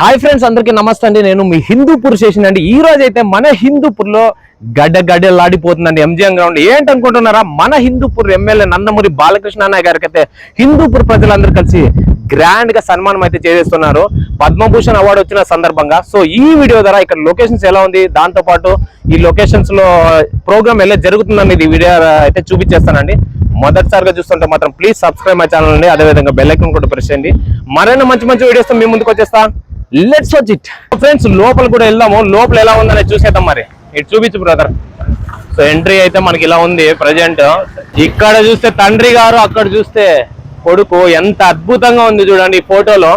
Hi friends, అందరికీ నమస్తే అండి. నేను మీ హిందూపూర్ స్టేషన్ అండి. ఈ రోజు అయితే మన హిందూపూర్లో గడ్డలాడిపోతుందండి ఎంజిఎం గ్రౌండ్. ఏంటనుకుంటున్నారా? మన హిందూపూర్ ఎమ్మెల్యే నందమూరి బాలకృష్ణ అన్నయ్య గారికి అయితే హిందూపూర్ ప్రజలందరూ కలిసి గ్రాండ్ గా సన్మానం అయితే చేసేస్తున్నారు పద్మభూషణ్ అవార్డు వచ్చిన సందర్భంగా. సో ఈ వీడియో ద్వారా ఇక్కడ లొకేషన్స్ ఎలా ఉంది, దాంతో పాటు ఈ లొకేషన్స్ లో ప్రోగ్రామ్ ఎలా జరుగుతుందని ఈ వీడియో అయితే చూపించేస్తానండి. మొదటిసారిగా చూస్తుంటే మాత్రం ప్లీజ్ సబ్స్క్రైబ్ మై ఛానల్ అండి. అదేవిధంగా బెల్ ఐకాన్ కూడా ప్రెస్ చేయండి. మరైనా మంచి వీడియోస్ మీ ముందుకు వచ్చేస్తా. Let's watch it. ఫ్రెండ్స్, లోపల కూడా వెళ్దాము. లోపల ఎలా ఉందని చూసేద్దాం. మరి ఇటు చూపించు బ్రదర్. సో ఎంట్రీ అయితే మనకి ఇలా ఉంది ప్రజెంట్. ఇక్కడ చూస్తే తండ్రి గారు, అక్కడ చూస్తే కొడుకు. ఎంత అద్భుతంగా ఉంది చూడండి. ఈ ఫోటోలో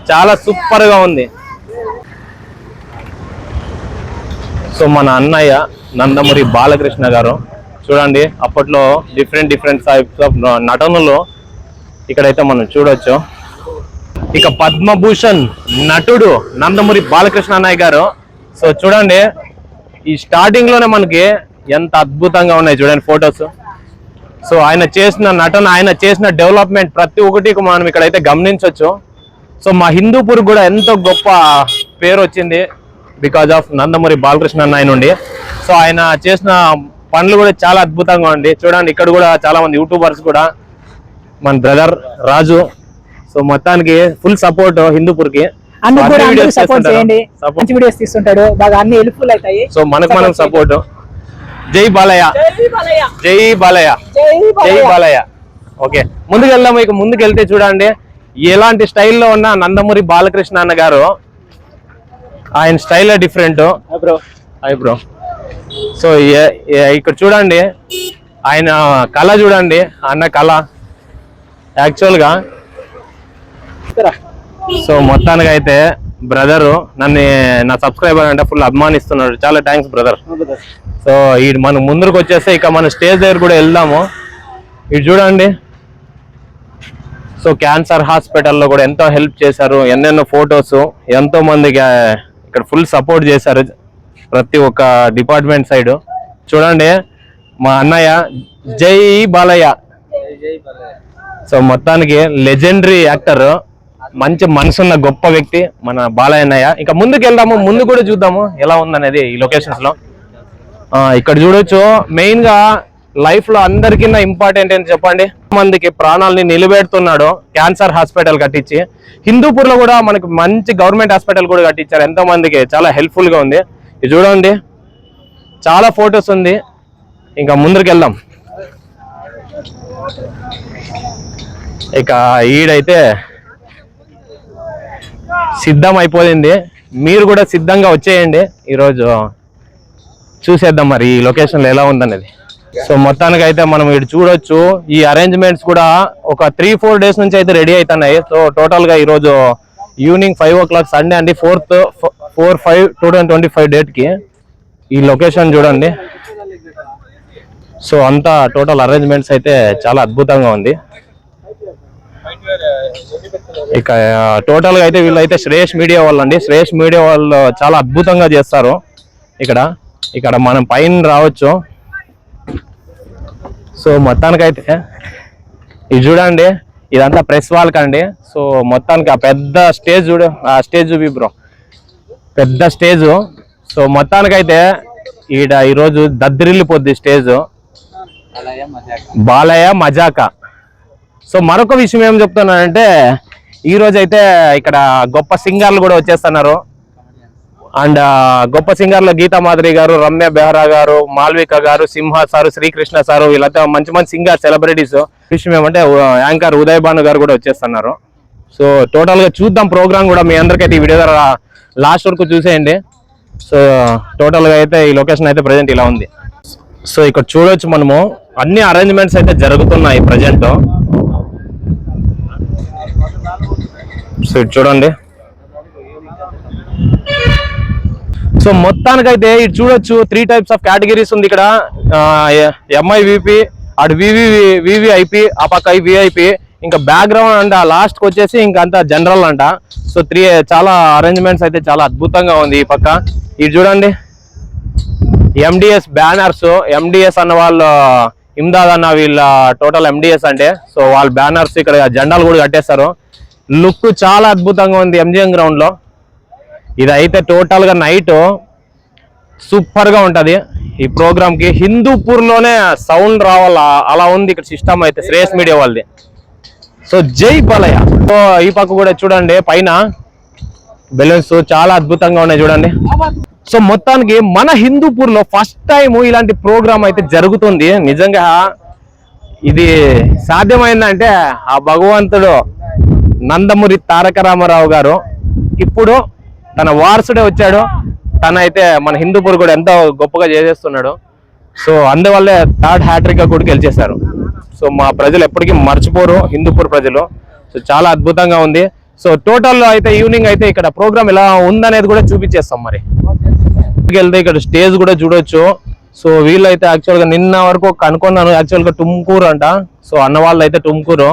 చాలా సూపర్ గా ఉంది. సో మన అన్నయ్య నందమూరి బాలకృష్ణ గారు చూడండి. అప్పట్లో డిఫరెంట్ టైప్స్ ఆఫ్ నటనలు ఇక్కడైతే మనం చూడొచ్చు. ఇక పద్మభూషణ్ నటుడు నందమూరి బాలకృష్ణ అన్నయ్య గారు. సో చూడండి, ఈ స్టార్టింగ్ లోనే మనకి ఎంత అద్భుతంగా ఉన్నాయి చూడండి ఫొటోస్. సో ఆయన చేసిన నటన, ఆయన చేసిన డెవలప్మెంట్ ప్రతి ఒక్కటి మనం ఇక్కడైతే గమనించవచ్చు. సో మా హిందూపూర్ కూడా ఎంతో గొప్ప పేరు వచ్చింది బికాజ్ ఆఫ్ నందమూరి బాలకృష్ణ అన్నయ్య నుండి. సో ఆయన చేసిన పనులు కూడా చాలా అద్భుతంగా ఉంది. చూడండి, ఇక్కడ కూడా చాలా మంది యూట్యూబర్స్ కూడా, మన బ్రదర్ రాజు. సో మొత్తానికి ఫుల్ సపోర్ట్ హిందూపూర్ కి. సో మనకు మనం సపోర్ట్. జై బాలయ్య, జై బాలయ్య, జై బాలయ్య. ఓకే, ముందుకు వెళ్దాము. ఇక ముందుకు వెళ్తే చూడండి ఎలాంటి స్టైల్లో ఉన్న నందమూరి బాలకృష్ణ అన్న గారు. ఆయన style different. Hi bro. So ఇక్కడ చూడండి ఆయన కళ చూడండి, అన్న కళ యాక్చువల్ గా. సో మొత్తానికి అయితే బ్రదరు నా సబ్స్క్రైబర్ అంటే ఫుల్ అభిమానిస్తున్నాడు. చాలా థ్యాంక్స్ బ్రదర్. సో ఇది మనం ముందుకు వచ్చేస్తే ఇక మన స్టేజ్ దగ్గర కూడా వెళ్దాము. ఇది చూడండి. సో క్యాన్సర్ హాస్పిటల్లో కూడా ఎంతో హెల్ప్ చేశారు. ఎన్నెన్నో ఫొటోస్, ఎంతో మందికి ఇక్కడ ఫుల్ సపోర్ట్ చేశారు ప్రతి ఒక్క డిపార్ట్మెంట్ సైడ్. చూడండి మా అన్నయ్య జై బాలయ్య. సో మొత్తానికి లెజెండరీ యాక్టర్, మంచి మనసున్న గొప్ప వ్యక్తి మన బాలయ్య అన్నయ్య. ఇంకా ముందుకు వెళ్దాము, ముందు కూడా చూద్దాము ఎలా ఉందనేది ఈ లొకేషన్స్ లో. ఇక్కడ చూడొచ్చు, మెయిన్ గా లైఫ్ లో అందరికీ ఇంపార్టెంట్ అని చెప్పండి, మందికి ప్రాణాలని నిలబెడుతున్నాడు క్యాన్సర్ హాస్పిటల్ కట్టించి. హిందూపూర్ లో కూడా మనకి మంచి గవర్నమెంట్ హాస్పిటల్ కూడా కట్టించారు. ఎంతో మందికి చాలా హెల్ప్ఫుల్ గా ఉంది. ఇది చూడండి, చాలా ఫొటోస్ ఉంది. ఇంకా ముందుకు వెళ్దాం. ఇక ఈడైతే సిద్ధం అయిపోయింది. మీరు కూడా సిద్ధంగా వచ్చేయండి. ఈరోజు చూసేద్దాం మరి ఈ లొకేషన్లో ఎలా ఉందనేది. సో మొత్తానికి అయితే మనం ఇటు చూడొచ్చు. ఈ అరేంజ్మెంట్స్ కూడా ఒక 3-4 డేస్ నుంచి అయితే రెడీ అవుతున్నాయి. సో టోటల్ గా ఈరోజు ఈవినింగ్ 5 o'clock సండే అండి, 4/5/2025 డేట్ కి ఈ లొకేషన్ చూడండి. సో అంతా టోటల్ అరేంజ్మెంట్స్ అయితే చాలా అద్భుతంగా ఉంది. ఇక టోటల్ గా అయితే వీళ్ళైతే శ్రేయస్ మీడియా వాళ్ళు అండి. శ్రేయస్ మీడియా వాళ్ళు చాలా అద్భుతంగా చేస్తారు. ఇక్కడ మనం పైన రావచ్చు. సో మొత్తానికైతే ఇది చూడండి, ఇదంతా ప్రెస్ వాల్ కండి. సో మొత్తానికి ఆ పెద్ద స్టేజ్ ఆ స్టేజ్ చూపి బ్రో, పెద్ద స్టేజ్. సో మొత్తానికైతే ఈరోజు దద్దరిల్లిపోద్ది స్టేజ్. బాలయ్య మజాకా. సో మరొక విషయం ఏం చెప్తున్నానంటే, ఈ రోజు అయితే ఇక్కడ గొప్ప సింగర్లు కూడా వచ్చేస్తున్నారు. అండ్ గొప్ప సింగర్లు గీతా మాధురి గారు, రమ్య బెహ్రా గారు, మాల్విక గారు, సింహ సారు, శ్రీకృష్ణ సారు, వీళ్ళతో మంచి సింగర్ సెలబ్రిటీస్. విషయం ఏమంటే యాంకర్ ఉదయ్ భాను గారు కూడా వచ్చేస్తున్నారు. సో టోటల్ గా చూద్దాం ప్రోగ్రామ్ కూడా. మీ అందరికైతే ఈ వీడియో ద్వారా లాస్ట్ వరకు చూసేయండి. సో టోటల్ గా అయితే ఈ లొకేషన్ అయితే ప్రజెంట్ ఇలా ఉంది. సో ఇక్కడ చూడొచ్చు మనము, అన్ని అరేంజ్మెంట్స్ అయితే జరుగుతున్నాయి ప్రజెంట్. సో ఇటు చూడండి. సో మొత్తానికైతే ఇటు చూడొచ్చు, 3 types ఆఫ్ కేటగిరీస్ ఉంది ఇక్కడ. MIVP, అటు VVIP, ఆ పక్క VIP, ఇంకా బ్యాక్గ్రౌండ్ అంట, లాస్ట్కి వచ్చేసి ఇంకా అంతా జనరల్ అంట. సో చాలా అరేంజ్మెంట్స్ అయితే చాలా అద్భుతంగా ఉంది ఈ పక్క. ఇటు చూడండి, MDS బ్యానర్స్. MDS అన్న వాళ్ళు ఇమ్దాద్ అన్న వీళ్ళ టోటల్ MDS అంటే. సో వాళ్ళ బ్యానర్స్ ఇక్కడ జెండాలు కూడా కట్టేస్తారు. లుక్ చాలా అద్భుతంగా ఉంది ఎంజిఎం గ్రౌండ్ లో. ఇదైతే టోటల్గా నైట్ సూపర్గా ఉంటుంది ఈ ప్రోగ్రామ్కి. హిందూపూర్లోనే సౌండ్ రావాలా అలా ఉంది ఇక్కడ సిస్టమ్ అయితే శ్రేయస్ మీడియా వాళ్ళది. సో జై బాలయ్య. సో ఈ పక్క కూడా చూడండి పైన బెలూన్స్ చాలా అద్భుతంగా ఉన్నాయి చూడండి. సో మొత్తానికి మన హిందూపూర్లో ఫస్ట్ టైం ఇలాంటి ప్రోగ్రామ్ అయితే జరుగుతుంది. నిజంగా ఇది సాధ్యమైందంటే ఆ భగవంతుడు నందమూరి తారక రామారావు గారు ఇప్పుడు తన వారసుడే వచ్చాడు. తన అయితే మన హిందూపూర్ కూడా ఎంతో గొప్పగా చేసేస్తున్నాడు. సో అందువల్లే థర్డ్ హ్యాట్రిక్ గా కూడా గెలిచేశారు. సో మా ప్రజలు ఎప్పటికీ మర్చిపోరు హిందూపూర్ ప్రజలు. సో చాలా అద్భుతంగా ఉంది. సో టోటల్ అయితే ఈవినింగ్ అయితే ఇక్కడ ప్రోగ్రామ్ ఎలా ఉందనేది కూడా చూపించేస్తాం. మరి వెళ్తే ఇక్కడ స్టేజ్ కూడా చూడొచ్చు. సో వీళ్ళైతే యాక్చువల్గా నిన్న వరకు కనుక్కున్నాను, యాక్చువల్గా టుమ్కూరు అంట. సో అన్న వాళ్ళు అయితే టుమ్కూరు.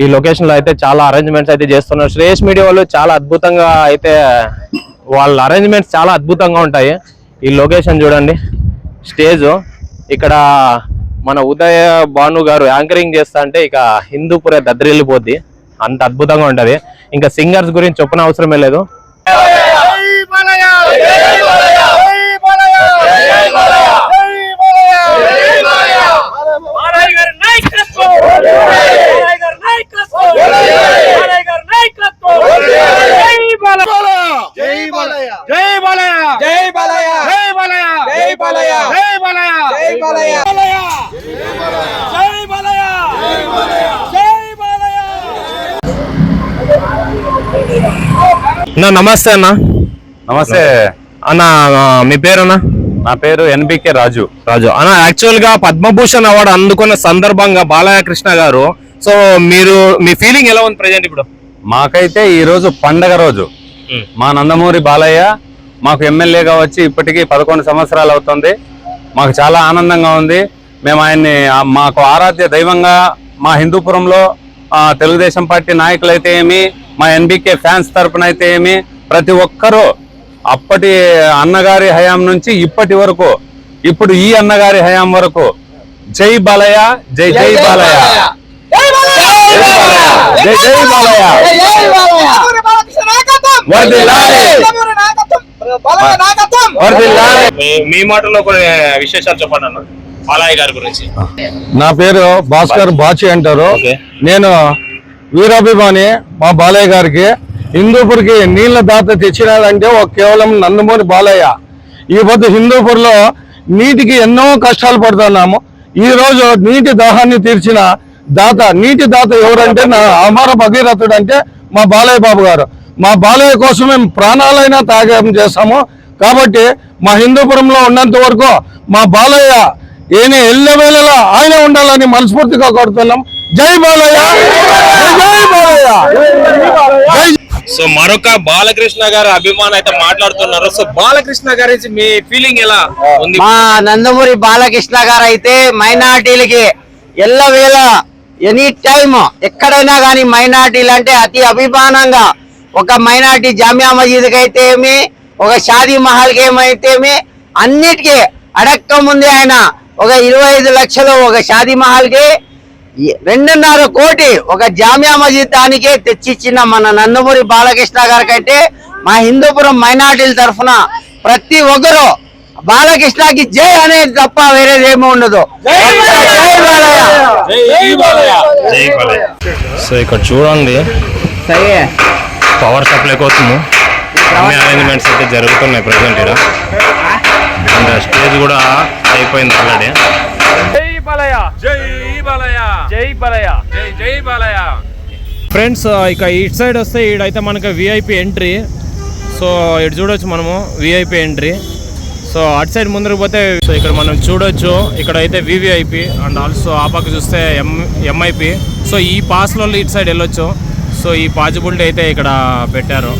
ఈ లొకేషన్ లో అయితే చాలా అరేంజ్మెంట్స్ అయితే చేస్తున్నారు. శ్రేయస్ మీడియా వాళ్ళు చాలా అద్భుతంగా అయితే వాళ్ళ అరేంజ్మెంట్స్ చాలా అద్భుతంగా ఉంటాయి. ఈ లొకేషన్ చూడండి, స్టేజ్ ఇక్కడ మన ఉదయ భాను గారు యాంకరింగ్ చేస్తా అంటే ఇక హిందూపురే దద్దరిల్లిపోద్ది, అంత అద్భుతంగా ఉంటది. ఇంకా సింగర్స్ గురించి చెప్పిన అవసరమే లేదు. నమస్తే అన్న. నమస్తే అన్న, మీ పేరు అన్న? నా పేరు ఎన్బికే రాజు. అన్న, యాక్చువల్ గా పద్మభూషణ్ అవార్డు అందుకున్న సందర్భంగా బాలయ్య కృష్ణ గారు, సో మీరు మీ ఫీలింగ్ ఎలా ఉంది ప్రజెంట్ ఇప్పుడు? మాకైతే ఈ రోజు పండగ రోజు. మా నందమూరి బాలయ్య మాకు ఎమ్మెల్యేగా వచ్చి ఇప్పటికీ 11 సంవత్సరాలు అవుతుంది. మాకు చాలా ఆనందంగా ఉంది. మేము ఆయన్ని మాకు ఆరాధ్య దైవంగా మా హిందూపురంలో తెలుగుదేశం పార్టీ నాయకులైతే ఏమి, మా ఎన్బికే ఫ్యాన్స్ తరపున అయితే ఏమి, ప్రతి ఒక్కరూ అప్పటి అన్నగారి హయాం నుంచి ఇప్పటి వరకు, ఇప్పుడు ఈ అన్నగారి హయాం వరకు జై బాలయ్య, జై జై బాలయ్య, జై జై బాలయ్య. మీ మాటలో కొన్ని విశేషాలు చెప్పండి అన్న బాలయ్య గారి గురించి. నా పేరు భాస్కర్ బాచి అంటారు. నేను వీరాభిమాని మా బాలయ్య గారికి. హిందూపూర్కి నీళ్ల దాత తెచ్చినాడంటే కేవలం నందమూరి బాలయ్య. ఈ పొద్దు హిందూపూర్లో నీటికి ఎన్నో కష్టాలు పడుతున్నాము. ఈ రోజు నీటి దాహాన్ని తీర్చిన దాత, నీటి దాత ఎవరంటే నా అమర భగీరథుడు అంటే మా బాలయ్య బాబు గారు. మా బాలయ్య కోసం మేము ప్రాణాలైనా త్యాగం చేస్తాము. కాబట్టి మా హిందూపురంలో ఉన్నంత వరకు మా బాలయ్య ఎల్లవేళలా ఆయన ఉండాలని మనస్ఫూర్తిగా కోరుతున్నాం. జై బాలయ్య, జై బాలయ్య. సో మరొక బాలకృష్ణ గారు అభిమానం అయితే మాట్లాడుతున్నారు. సో బాలకృష్ణ గారి మీ ఫీలింగ్ ఎలా ఉంది? మా నందమూరి బాలకృష్ణ గారు అయితే మైనార్టీలకి ఎల్లవేళ ఎనీ టైమ్ ఎక్కడైనా కానీ మైనార్టీలు అంటే అతి అభిమానంగా, ఒక మైనార్టీ జామియా మసీద్కి అయితే ఏమి, ఒక షాదీ మహల్కి ఏమైతేమి, అన్నిటికీ అడక్క ముందే ఆయన ఒక 25 లక్షలు ఒక షాదీ మహల్కి, 2.5 కోటి ఒక జామియా మసీద్ దానికే తెచ్చిచ్చిన మన నందమూరి బాలకృష్ణ గారికి అయితే మా హిందూపురం మైనార్టీల తరఫున ప్రతి ఒక్కరు బాలకృష్ణకి జై అనేది తప్ప వేరేది ఏమీ ఉండదు. సో ఇక్కడ చూడండి పవర్ సప్లై కోసము అన్ని అరేంజ్మెంట్స్ అయితే జరుగుతున్నాయి ప్రజెంట్ ఇక్కడ. అండ్ స్టేజ్ కూడా అయిపోయింది ఆల్రెడీ. జై బాలయ్య, జై బాలయ్య, జై బాలయ్య, జై జై బాలయ్య. ఫ్రెండ్స్, ఇక ఇటు సైడ్ వస్తే ఈడైతే మనకి విఐపి ఎంట్రీ. సో ఇటు చూడొచ్చు మనము విఐపి ఎంట్రీ. సో అటు సైడ్ ముందరకు పోతే సో ఇక్కడ మనం చూడొచ్చు, ఇక్కడ అయితే వివిఐపి అండ్ ఆల్సో ఆ పక్క చూస్తే ఎంఐపి. సో ఈ పాస్లో ఇటు సైడ్ వెళ్ళొచ్చు. సో ఈ పాజిబిలిటీ అయితే ఇక్కడ పెట్టారు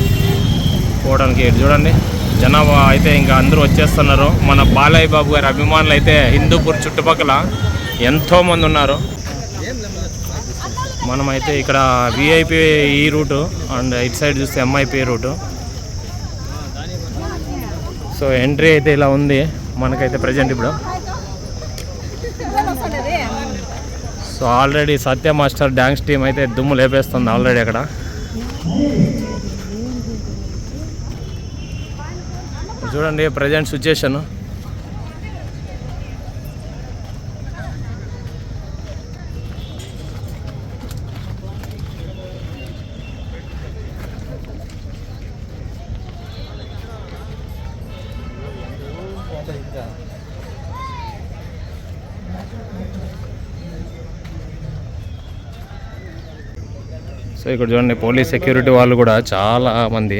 పోవడానికి. ఇటు చూడండి జనాభా అయితే ఇంకా అందరూ వచ్చేస్తున్నారు. మన బాలయ్య బాబు గారి అభిమానులు అయితే హిందూపూర్ చుట్టుపక్కల ఎంతోమంది ఉన్నారు. మనమైతే ఇక్కడ విఐపి ఈ రూటు అండ్ ఇటు సైడ్ చూస్తే ఎంఐపి రూటు. సో ఎంట్రీ అయితే ఇలా ఉంది మనకైతే ప్రజెంట్ ఇప్పుడు. సో ఆల్రెడీ సత్య మాస్టర్ డ్యాన్స్ టీం అయితే దుమ్ము లేపేస్తుంది ఆల్రెడీ అక్కడ. చూడండి ప్రజెంట్ సిచ్యుయేషన్. సో ఇక్కడ చూడండి పోలీస్ సెక్యూరిటీ వాళ్ళు కూడా చాలా మంది,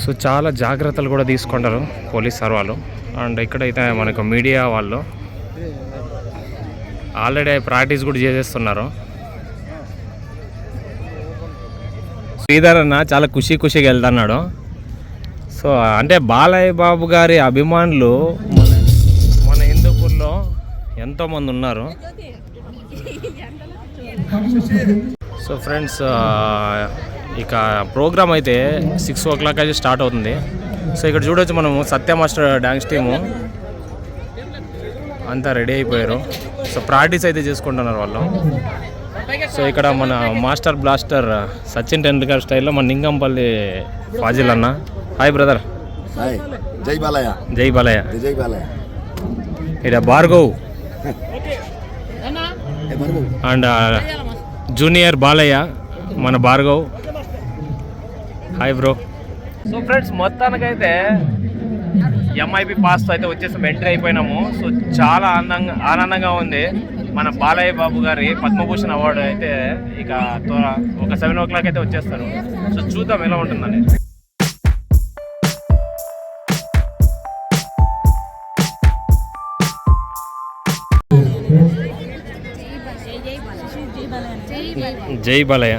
సో చాలా జాగ్రత్తలు కూడా తీసుకుంటారు పోలీస్ సార్ వాళ్ళు. అండ్ ఇక్కడైతే మనకు మీడియా వాళ్ళు ఆల్రెడీ ప్రాక్టీస్ కూడా చేసేస్తున్నారు. శ్రీధర్ అన్న చాలా ఖుషిగా వెళ్తున్నాడు. సో అంటే బాలయ్య బాబు గారి అభిమానులు మన హిందూపూర్లో ఎంతోమంది ఉన్నారు. సో ఫ్రెండ్స్, ఇక ప్రోగ్రామ్ అయితే 6 o'clock అయితే స్టార్ట్ అవుతుంది. సో ఇక్కడ చూడొచ్చు మనము సత్య మాస్టర్ డ్యాన్స్ టీము అంతా రెడీ అయిపోయారు. సో ప్రాక్టీస్ అయితే చేసుకుంటున్నారు వాళ్ళు. సో ఇక్కడ మన మాస్టర్ బ్లాస్టర్ సచిన్ టెండూల్కర్ స్టైల్లో మన నింగంపల్లి ఫాజిల్ అన్న. Hi brother. జై బాలయ్య. జై బాలయ్య. జై బాలయ్య. ఇక్కడ భార్గవ్ అండ్ జూనియర్ బాలయ్య మన Bhargav. Hi bro. So friends, మొత్తానికైతే ఎంఐపి పాస్తో అయితే వచ్చేసి ఎంట్రీ అయిపోయినాము. సో చాలా ఆనందంగా ఉంది. మన బాలయ్య బాబు గారి పద్మభూషణ్ అవార్డు అయితే ఇక ఒక 7 o'clock అయితే వచ్చేస్తారు. సో చూద్దాం ఎలా ఉంటుందని. జై బాలయ్య.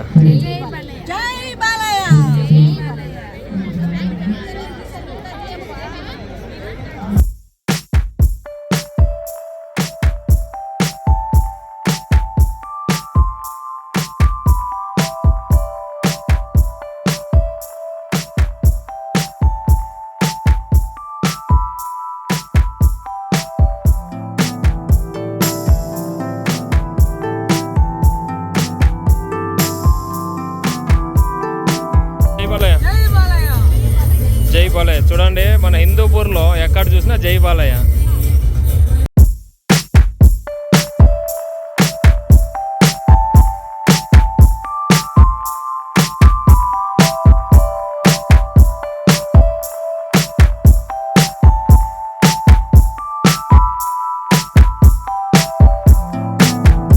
జై బాలయ్య. చూడండి మన హిందూపూర్లో ఎక్కడ చూసినా జై బాలయ్య.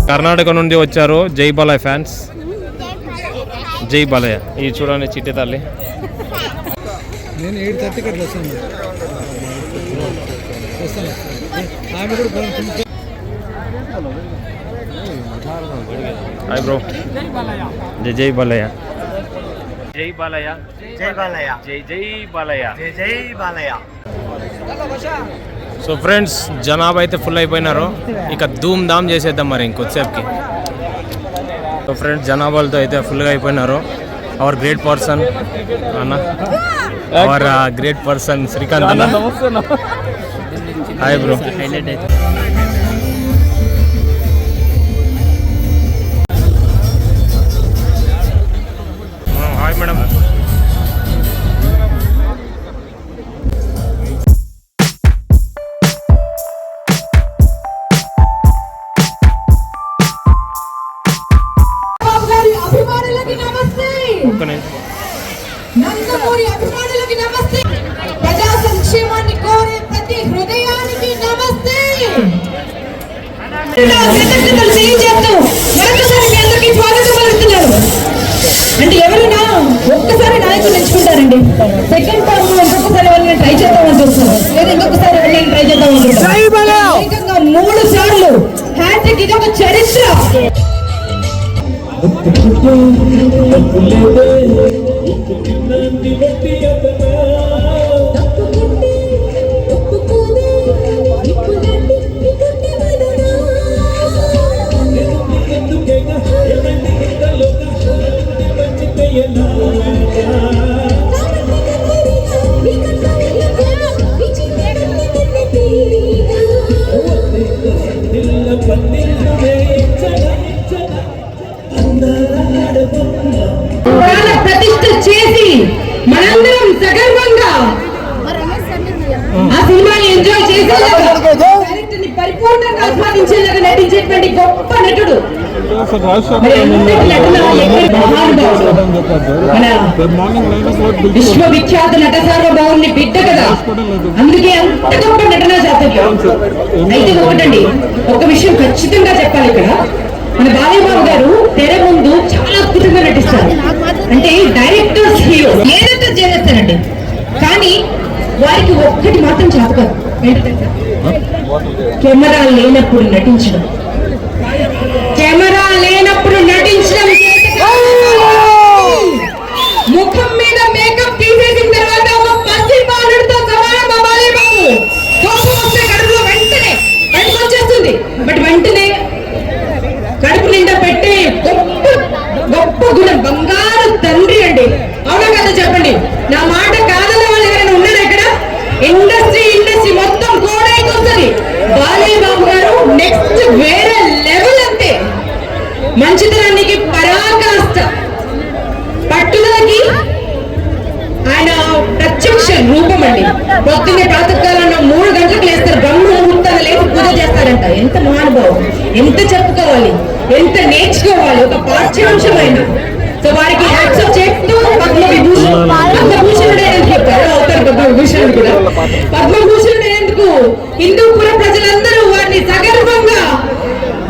కర్ణాటక నుండి వచ్చారు జై బాలయ్య ఫ్యాన్స్. జై బాలయ్య. ఇది చూడండి చిట్టి తల్లి. నేను 8:30కి అట్లా వస్తాను. ఆమె కూడా హాయ్ బ్రో. జై జై బాలయ్య. జై బాలయ్య. జై బాలయ్య. జై జై బాలయ్య. జై జై బాలయ్య. సో ఫ్రెండ్స్, జనాభా అయితే ఫుల్ అయిపోయినారు. ఇక ధూమ్ ధామ్ చేసేద్దాం మరి ఇంకొద్దిసేపుకి. సో ఫ్రెండ్స్, జనాభాలతో అయితే ఫుల్గా అయిపోయినారు. అవర్ గ్రేట్ పర్సన్ అన్న, అవర్ గ్రేట్ పర్సన్ శ్రీకాంత్ అన్న. Hi bro. Hi madam. Nandamuri అభిమానులకి నమస్తే. ప్రజా సంక్షేమాన్ని కోరే ప్రతి హృదయానికి నమస్తే. మరొకసారి మీ అందరికీ స్వాగతం పలుకుతున్నారు. అంటే ఎవరైనా ఒక్కసారి నాయకులు ఎంచుకుంటారండి. సెకండ్ టర్మ్ ఇంకొకసారి ఎవరైనా ట్రై చేద్దామని చూస్తారు, లేదా ఇంకొకసారి ఎవరైనా ట్రై చేద్దామనుకుంటారు. ఏకంగా 3 సార్లు హ్యాట్రిక్. ఇది ఒక చరిత్ర. ప్రాణ ప్రతిష్ఠ చేసి మనందరం సగర్వంగా ఆ సినిమాని ఎంజాయ్ చేసేలాగా డైరెక్టర్ ని పరిపూర్ణంగా ఆస్వాదించేలాగా నటించేటువంటి గొప్ప నటుడు. మరి అంతటి నటన ఎక్కడి మహానుభావుడు, మన విశ్వవిఖ్యాత నట సార్వభౌముని బిడ్డ కదా, అందుకే అంత గొప్ప నటన చాతుర్యం. అయితే ఒకటండి, ఒక విషయం ఖచ్చితంగా చెప్పాలి ఇక్కడ, మన బాలయ్యబాబు గారు తెర ముందు చాలా అద్భుతంగా నటిస్తారు. అంటే డైరెక్టర్స్ హీరో ఏదంటే చేసేస్తారండి, కానీ వారికి ఒక్కటి మాత్రం చేతకాదు, కెమెరా లేనప్పుడు నటించడం. కెమెరా లేనప్పుడు నటించడం ముఖం మీద మేకప్ తీసేసిన తర్వాత ఒక పసి బాలుడితో సమానం మా బాలయ్యబాబు. కోపం వస్తే కడుపులో వెంటనే బయటకు వచ్చేస్తుంది, బట్ వెంటనే కడుపు నిండా పెట్టే గొప్ప గొప్ప గుణం, బంగారు తండ్రి అండి. అవునా కదా చెప్పండి, నా మాట కాదన్న వాళ్ళు ఎవరైనా ఉన్నారా ఇక్కడ? ఇండస్ట్రీ మొత్తం కోడైకొస్తుంది. బాలయ్యబాబు గారు నెక్స్ట్ వేరే లెవెల్ అంతే. మంచితనానికి పరాకాష్ట, పట్టుదలకి ఆయన ప్రత్యక్ష రూపం అండి. పొద్దున్నే ప్రాతకాలంలో 3 గంటలకు లేస్తారు, బ్రహ్మ ముహూర్తాలు లేచి పూజ చేస్తారంట. ఎంత మహానుభావం, ఎంత చెప్పుకోవాలి, ఎంత నేర్చుకోవాలి, ఒక పాఠ్యాంశమైన. సో వారికి యాక్సెప్ట్ చేస్తూ పద్మభూషణుడైనందుకు చెప్తారు, అవుతారు పద్మభూషణుడు కూడా. పద్మభూషణుడైనందుకు హిందూపుర ప్రజలందరూ వారిని సగర్వంగా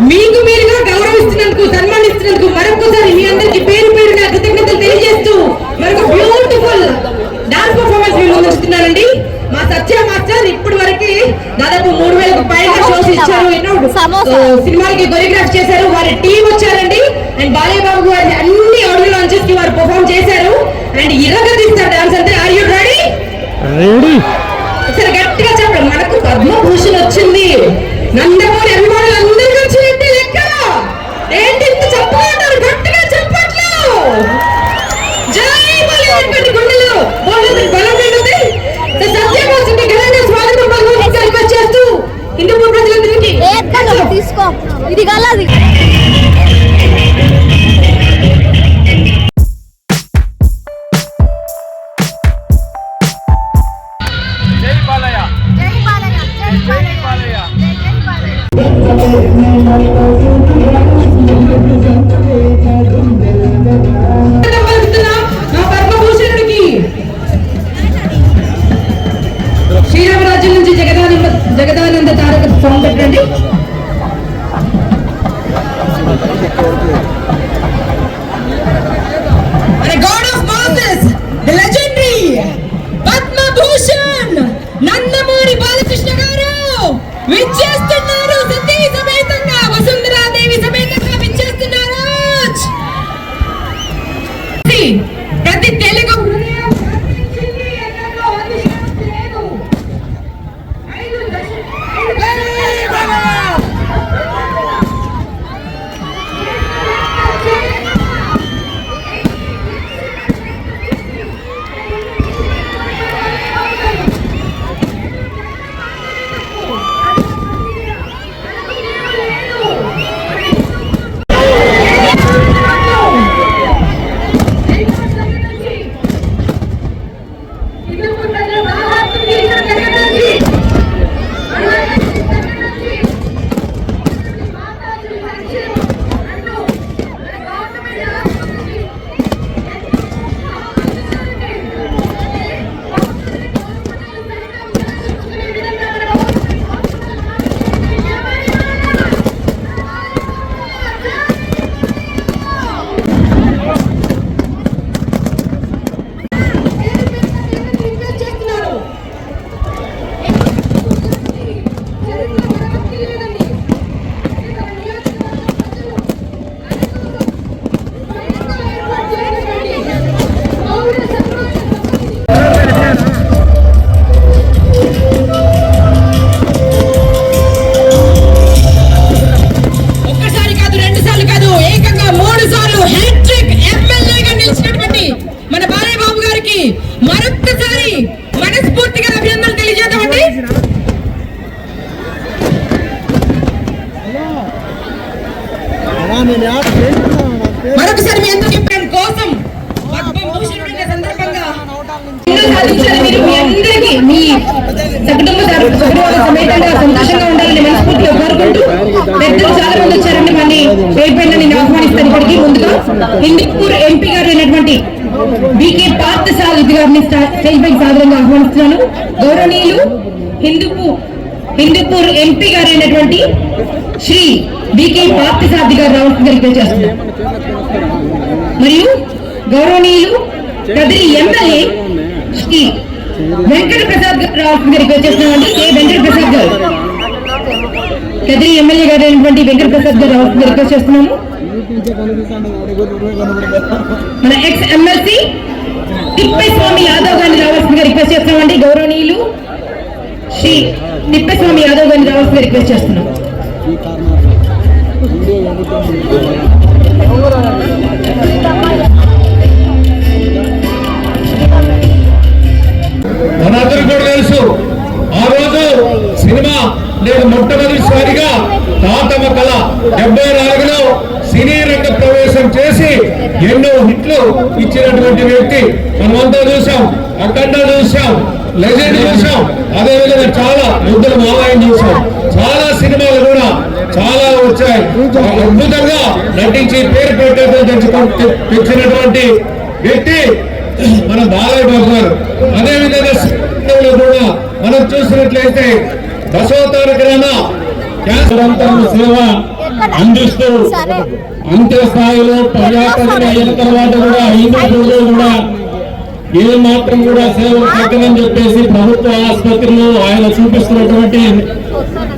మీకు మీరుగా గౌరవిస్తున్నందుకు, సన్మానిస్తున్నందుకు మరొకసారి మీ అందరికి పేరు పేరున కృతజ్ఞతలు తెలియజేస్తూ మరొక బ్యూటిఫుల్ డాన్స్ పర్ఫార్మెన్స్ మీరు ముందుస్తున్నానండి. మా సత్య మాస్టర్ ఇప్పటి వరకు దాదాపు 3000కు పైగా షోస్ ఇచ్చారు, ఎన్నో సినిమాలకి కొరియోగ్రాఫ్ చేశారు. వారి టీం వచ్చారండి. అండ్ బాలయ్యబాబు గారి అన్ని ఆడియో లాంచెస్ కి వారు పర్ఫార్మ్ చేశారు. అండ్ ఇరగదీస్తారు డాన్స్ అంటే. Are you ready? సరే గట్టిగా చెప్పండి. మనకు పద్మభూషణ్ వచ్చింది, నందమూరి అభిమానులు అందరికీ వచ్చినట్టే లెక్క. ఏంటి ఇంత చెప్పమంటారు? గట్టిగా చెప్పట్లు. జై బాలయ్య గుండెలో బలం నిండుతుంది. సత్యభాషకి ఘనంగా స్వాగతం పలుకుతూ రిక్వెస్ట్ చేస్తూ హిందూ ప్రజలందరికీ తీసుకో ఇది గలది. శ్రీరామరాజ్యం నుంచి జగదానంద తారక సాంగ్ పెట్టండి. God of Moses, the legendary Padma Bhushan Nandamuri Balakrishna గారు విచ్చేస్తున్నారు. సతీ సమేతంగా, వసుంధరాదేవి సమేతంగా విచ్చేస్తున్నారు. ప్రతి తెలుగు మరొకసారి మీ అందరూ చెప్పడం కోసం పద్మభూషణుడి సందర్భంగా సాధించాలి మీరు. మీ అందరికీ మీ సకుటుంబ సమేతంగా సంతోషంగా ఉండాలని మనస్ఫూర్తిగా కోరుకుంటూ పెద్దలు చాలా మంది వచ్చారండి. మళ్ళీ పేరు పైన నేను ఆహ్వానిస్తాను. ఇప్పటికీ ముందుగా హిందూపూర్ ఎంపీ గారు అయినటువంటి వికే పార్థసారథి గారిని స్టేజ్ పైకి సాధారణంగా ఆహ్వానిస్తున్నాను. గౌరవనీయులు హిందూపూర్ ఎంపీ గారు అయినటువంటి శ్రీ వికే పార్థసారథి గారు రావాల్సిందిగా రిక్వెస్ట్ చేస్తున్నారు. మరియు గౌరవనీయులు కదిరి ఎమ్మెల్యే శ్రీ వెంకట ప్రసాద్ గారు రావాల్సిందిగా రిక్వెస్ట్ చేస్తున్నామండి. కె వెంకట ప్రసాద్ గారు, కదిరి ఎమ్మెల్యే గారు అయినటువంటి వెంకట ప్రసాద్ గారు రావాల్సిందిగా రిక్వెస్ట్ చేస్తున్నాము. మన ఎక్స్ ఎమ్మెల్సీ తిప్పేస్వామి యాదవ్ గారిని రావాల్సిందిగా రిక్వెస్ట్ చేస్తున్నామండి. గౌరవనీయులు శ్రీ తిప్పేస్వామి యాదవ్ గారిని రావాల్సిందిగా రిక్వెస్ట్ చేస్తున్నాం. మనందరికీ కూడా తెలుసు, ఆ రోజు సినిమా నేను మొట్టమొదటిసారిగా తాతమ్మ కళ 74లో సినీ రంగ ప్రవేశం చేసి ఎన్నో హిట్లు ఇచ్చినటువంటి వ్యక్తి మనమంతా చూసాం. అఖండ చూసాం, లెజెండ్ చూసాం, అదేవిధంగా చాలా యుద్ధలు మావాయం చూసాం. చాలా సినిమాలు కూడా చాలా వచ్చాయి. అద్భుతంగా నటించి పేరు పెట్టేది తెచ్చినటువంటి వ్యక్తి మన బాలయ్య బాబు గారు. అదేవిధంగా కూడా మనం చూసినట్లయితే బసవతారకరణ సేవ అందిస్తూ అంత్య స్థాయిలో ప్రజాప్రతినిధి అయిన తర్వాత కూడా హిందూపూర్లో కూడా ఏ మాత్రం కూడా సేవలు తగ్గదని చెప్పేసి ప్రభుత్వ ఆసుపత్రిలో ఆయన చూపిస్తున్నటువంటి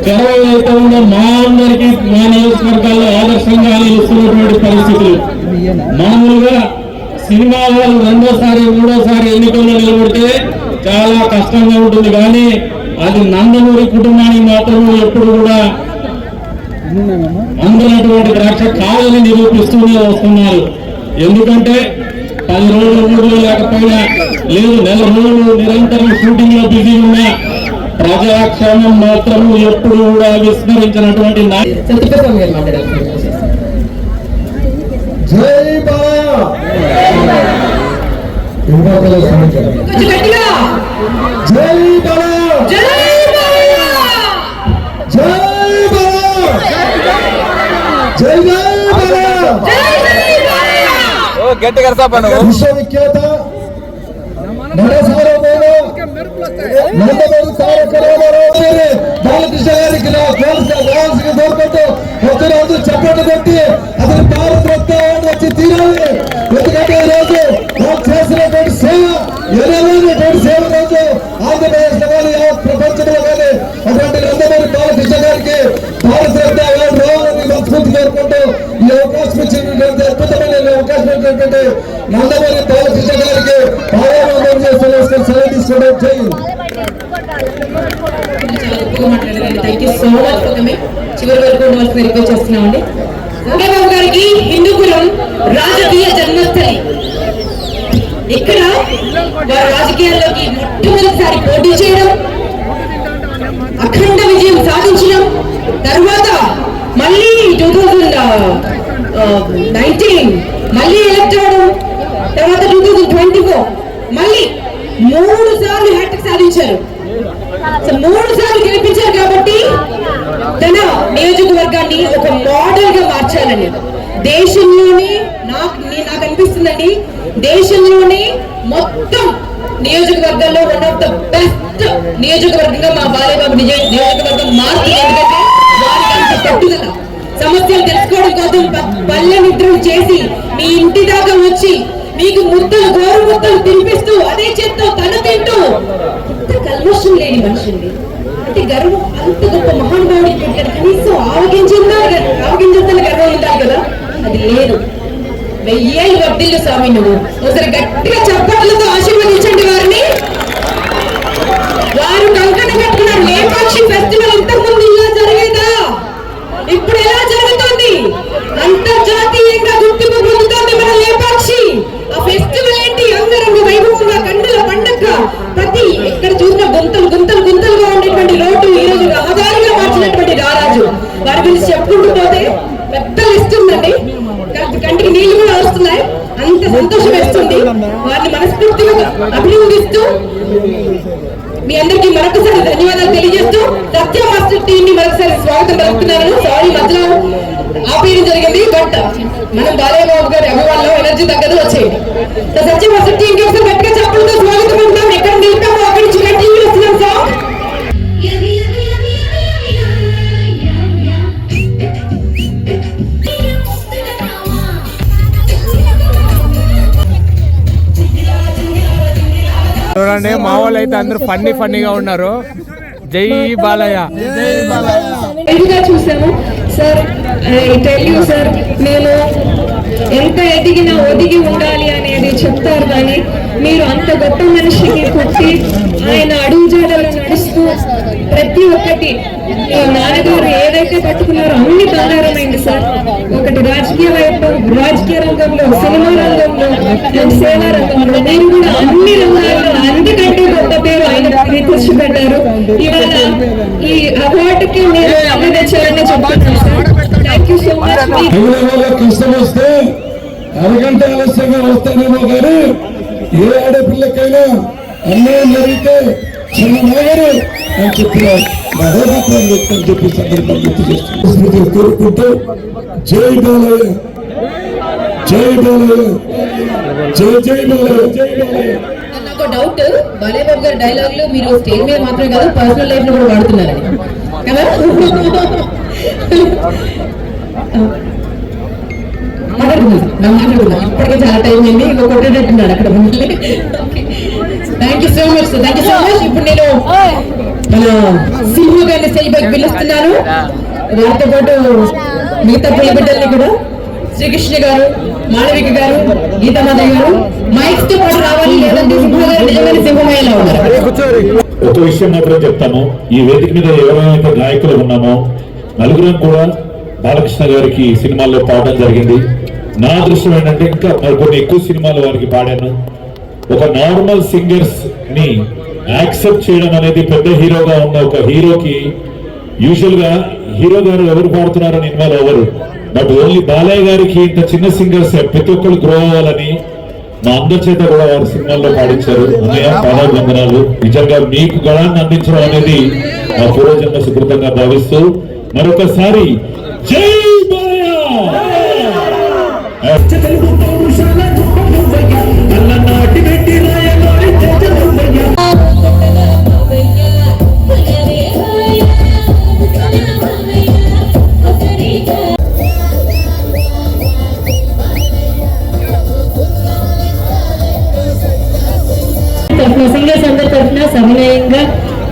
చొరవ ఏదైతే ఉందో మా అందరికీ మా నియోజకవర్గాల్లో ఆదర్శంగా నిలుస్తున్నటువంటి పరిస్థితులు. మామూలుగా సినిమా వాళ్ళు రెండోసారి మూడోసారి ఎన్నికల్లో నిలబడితే చాలా కష్టంగా ఉంటుంది, కానీ అది నందమూరి కుటుంబానికి మాత్రం ఎప్పుడు కూడా అందునటువంటి ద్రాక్ష కాదని నిరూపిస్తూనే వస్తున్నారు. ఎందుకంటే 10 రోజులు ఊళ్ళో లేకపోయినా లేదు, నెల రోజులు నిరంతరం షూటింగ్ లో బిజీ ఉన్న ప్రజాక్షేమం మాత్రం ఎప్పుడు కూడా విస్మరించినటువంటి జై విశ్వవిఖ్యాత బాలకృష్ణ గారికి కోరుకుంటూ ఒకరోజు చప్పట్లు కొట్టి అతని భారత రత్నాన్ని వచ్చి తీరాలి. ఎందుకంటే ఈ రోజు చేసినటువంటి సేవ ఎనలేనటువంటి సేవ రోజు ఆంధ్రప్రదేశ్ లో కానీ ప్రపంచంలో కానీ అటువంటి నందమూరి బాలకృష్ణ గారికి భారత రత్న అవార్డు రావాలని మనస్ఫూర్తి కోరుకుంటూ ఈ అవకాశం ఇచ్చినటువంటి అద్భుతమైన అవకాశం ఇచ్చినటువంటి నందమూరి బాలకృష్ణ గారికి పాదాభివందనం చేస్తూ సెలవు తీసుకోవడం చేయండి. చివరి వరకు ఉండవలసిన రిక్వెస్ట్ చేస్తున్నామండి. బాబు గారికి హిందూపురం రాజకీయ జన్మస్థలి. ఇక్కడ వారు రాజకీయాల్లోకి మొట్టమొదటిసారి పోటీ చేయడం, అఖండ విజయం సాధించడం, తర్వాత మళ్ళీ 2019 మళ్ళీ ఎలక్ట్ అవ్వడం, తర్వాత 2024 మళ్ళీ 3 సార్లు హ్యాట్రిక్ సాధించారు. 3 సార్లు గెలిపించారు. కాబట్టి తన నియోజకవర్గాన్ని ఒక మోడల్ గా మార్చాలని దేశంలోనే నాకు అనిపిస్తుందండి, దేశంలోనే మొత్తం నియోజకవర్గాల్లో వన్ ఆఫ్ ద బెస్ట్ నియోజకవర్గంగా మా బాలయ్య బాబు నియోజకవర్గం మారుతుంది. ఎందుకంటే వారికి అంత పట్టుదల, సమస్యలు తెలుసుకోవడం కోసం పల్లె నిద్రలు చేసి మీ ఇంటి దాకా వచ్చి మీకు ముద్దలు గోరు ముద్దలు తినిపిస్తూ అదే చేత్తో తను తింటూ అంత కల్మషం లేని మనుషుల్ని అంటే గర్వం, అంత గొప్ప మహానుభావుడికి పెట్టారు. కనీసం ఆవగించిందా గర్వం ఉండాలి కదా, అది లేదు. 1000 ఏళ్ళు వర్ధిల్లు స్వామి. నువ్వు ఒకసారి గట్టిగా చప్పట్లతో ఆశీర్వదించండి వారిని. వారు కంకణ కట్టుకున్నారు. లేపాక్షి ఫెస్టివల్ ఇంతకుముందు ఇలా జరిగేదా? ఇప్పుడు ఎలా జరుగుతుంది? అంతర్జాతీయంగా గుర్తింపు పొందుతోంది మన లేపాక్షి. ఆ ఫెస్టివల్ ఏంటి? అంగరంగ వైభవంగా కండుల పండగ. ప్రతి ఎక్కడ చూసినా గుంతలుగా ఉండేటువంటి రోడ్డు ఈ రోజు రహదారిగా మార్చినటువంటి రారాజు. వారి గురించి చెప్పుకుంటూ పోతే పెద్ద లిస్ట్ ఉందండి. కంటికి నీళ్లు కూడా వస్తున్నాయి. అంత సంతోషం వేస్తుంది. వారిని మనస్ఫూర్తిగా అభినందిస్తూ మీ అందరికీ మరొకసారి ధన్యవాదాలు తెలియజేస్తూ సత్య మాస్టర్ టీం ని మరొకసారి స్వాగతం పలుకుతున్నాను. సారీ మధ్యలో ఆపేయడం జరిగింది, బట్ మనం బాలయ్య బాబు గారి అభిమానులు ఎనర్జీ తగ్గదు వచ్చేయండి. సత్య మాస్టర్ టీం కి ఒకసారి గట్టిగా చెప్పడంతో స్వాగతం అంటాం. ఎక్కడ నిలిపామో అక్కడి నుంచి కంటిన్యూ వస్తున్నాం సార్. చూడండి మా వాళ్ళు అయితే అందరూ ఫన్నీగా ఉన్నారు. జై బాలయ్య. చూసాము sir. I tell you sir, నేను ఎంత ఎదిగినా ఒదిగి ఉండాలి అనేది చెప్తారు, కానీ మీరు అంత గొప్ప మనిషికి పుట్టి ఆయన అడుగుజాడలో నడుస్తూ ప్రతి ఒక్కటి మీ నాన్నగారు ఏదైతే పట్టుకున్నారో అన్ని బంగారమైంది సార్. ఒకటి రాజకీయ రంగంలో, సినిమా రంగంలో, సేవా రంగంలో మీరు కూడా అన్ని రంగాల్లో అందుకంటే గొప్ప పేరు ఆయన తెచ్చిపెట్టారు. ఇవాళ ఈ అవార్డుకి మీరు అభినందించాలని చెప్తున్నాను sir. Thank you so much. వాళ్ళకి ఇష్టం వస్తే అరగంట ఆలస్యంగా వస్తానేమో కానీ ఏ ఆడపిల్లకైనా అన్యాయం జరిగితే చిన్నగారు అని చెప్పిన మహోన్నతాన్ని వ్యక్తం చెప్పి సందర్భం గుర్తు చేస్తున్నారు. కోరుకుంటూ జై బాలయ్య, జై బాలయ్య, జై జై బాలయ్య, జై బాలయ్య. నాకు డౌట్, బాలయ్య బాబు గారి డైలాగులు మీరు స్టేజ్ మీద మాత్రమే కాదు పర్సనల్ లైఫ్ లో కూడా వాడుతున్నారని కదా? ఇప్పటికే చాలా టైం అయింది, ఇంకో కొట్టేటట్టున్నాడు అక్కడ. Thank you so much sir, thank you so much. ఇప్పుడు నేను మన సింహ గారిని స్టేజ్ పైకి పిలుస్తున్నాను. వారితో పాటు మిగతా పిల్ల బిడ్డల్ని కూడా శ్రీకృష్ణ గారు, మాళవిక గారు, గీతామాధవి గారు మైక్స్ తో పాటు రావాలి, లేదంటే సింహ గారు నిజమైన సింహమయ్యేలా ఉన్నారు. ఒక విషయం మాత్రం చెప్తాను, ఈ వేదిక మీద ఎవరైతే గాయకులు ఉన్నామో నలుగురం కూడా బాలకృష్ణ గారికి సినిమాల్లో పాడడం జరిగింది. నా దృష్టి ఏంటంటే ఇంకా కొన్ని ఎక్కువ సినిమాలు వారికి పాడాను. ఒక నార్మల్ సింగర్స్ ని యాక్సెప్ట్ చేయడం అనేది పెద్ద హీరోగా ఉన్న ఒక హీరోకి యూజువల్ గా హీరో గారు ఎవరు పాడుతున్నారని ఇన్వాల్వ్ అవ్వరు. బట్ ఓన్లీ బాలయ్య గారికి ఇంత చిన్న సింగర్స్ ప్రతి ఒక్కరు గ్రో అవ్వాలని మా అందరి చేత కూడా వారి సినిమాల్లో పాడించారు. అన్నయ్య పాదాభివందనాలు. నిజంగా మీకు గళాన్ని అందించడం అనేది మా పూర్వజన్మ సుకృతంగా భావిస్తూ మరొకసారి జై బాలయ్య. సింగర్స్ అందరి తరఫున సవినయంగా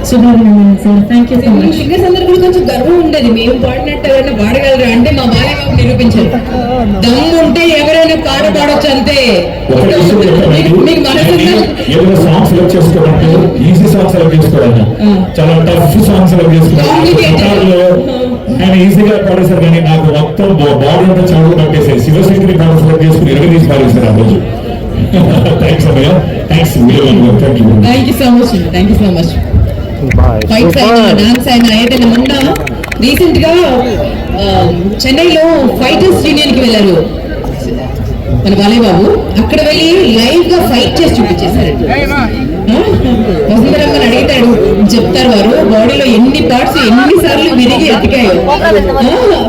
శుభాభినందనలు sir. Thank you so much. Singers అందరు కూడా కొంచెం గర్వం ఉండేది, మేము పాడినట్టు ఎవరైనా పాడగలరు అంటే మా బాలయ్య బాబు నిరూపించారు. దమ్ము ఉంటే ఎవరైనా పాడొచ్చు అంతే. మీకు ఏదైనా సాంగ్ సెలెక్ట్ చేసుకోవాలంటే ఈజీ సాంగ్ సెలెక్ట్ చేసుకోవాలి, చాలా టఫ్ సాంగ్ సెలెక్ట్ చేసుకోవాలి. ఆయన ఈజీగా పాడేశారు, కానీ నాకు మొత్తం బాడీ అంతా చదువు కట్టేసాయి. శివశక్తిని పాట సెలెక్ట్ చేసుకుని ఎరగదీసి పాడేశారు ఆ రోజు. థ్యాంక్స్ అమ్మయ్య, thanks. Thank you so much, thank you so much. Fights అయినా డాన్స్ అయినా ఏదైనా మొన్న రీసెంట్ గా చెన్నైలో ఫైటర్స్ యూనియన్ కి వెళ్ళారు మన బాలయ్య బాబు. అక్కడ వెళ్ళి లైవ్ గా ఫైట్ చేసి చూపించేశారండి. వసుంధరమ్మని అడిగితాడు, చెప్తారు వారు బాడీలో ఎన్ని పార్ట్స్ ఎన్ని సార్లు విరిగి ఎతికాయో.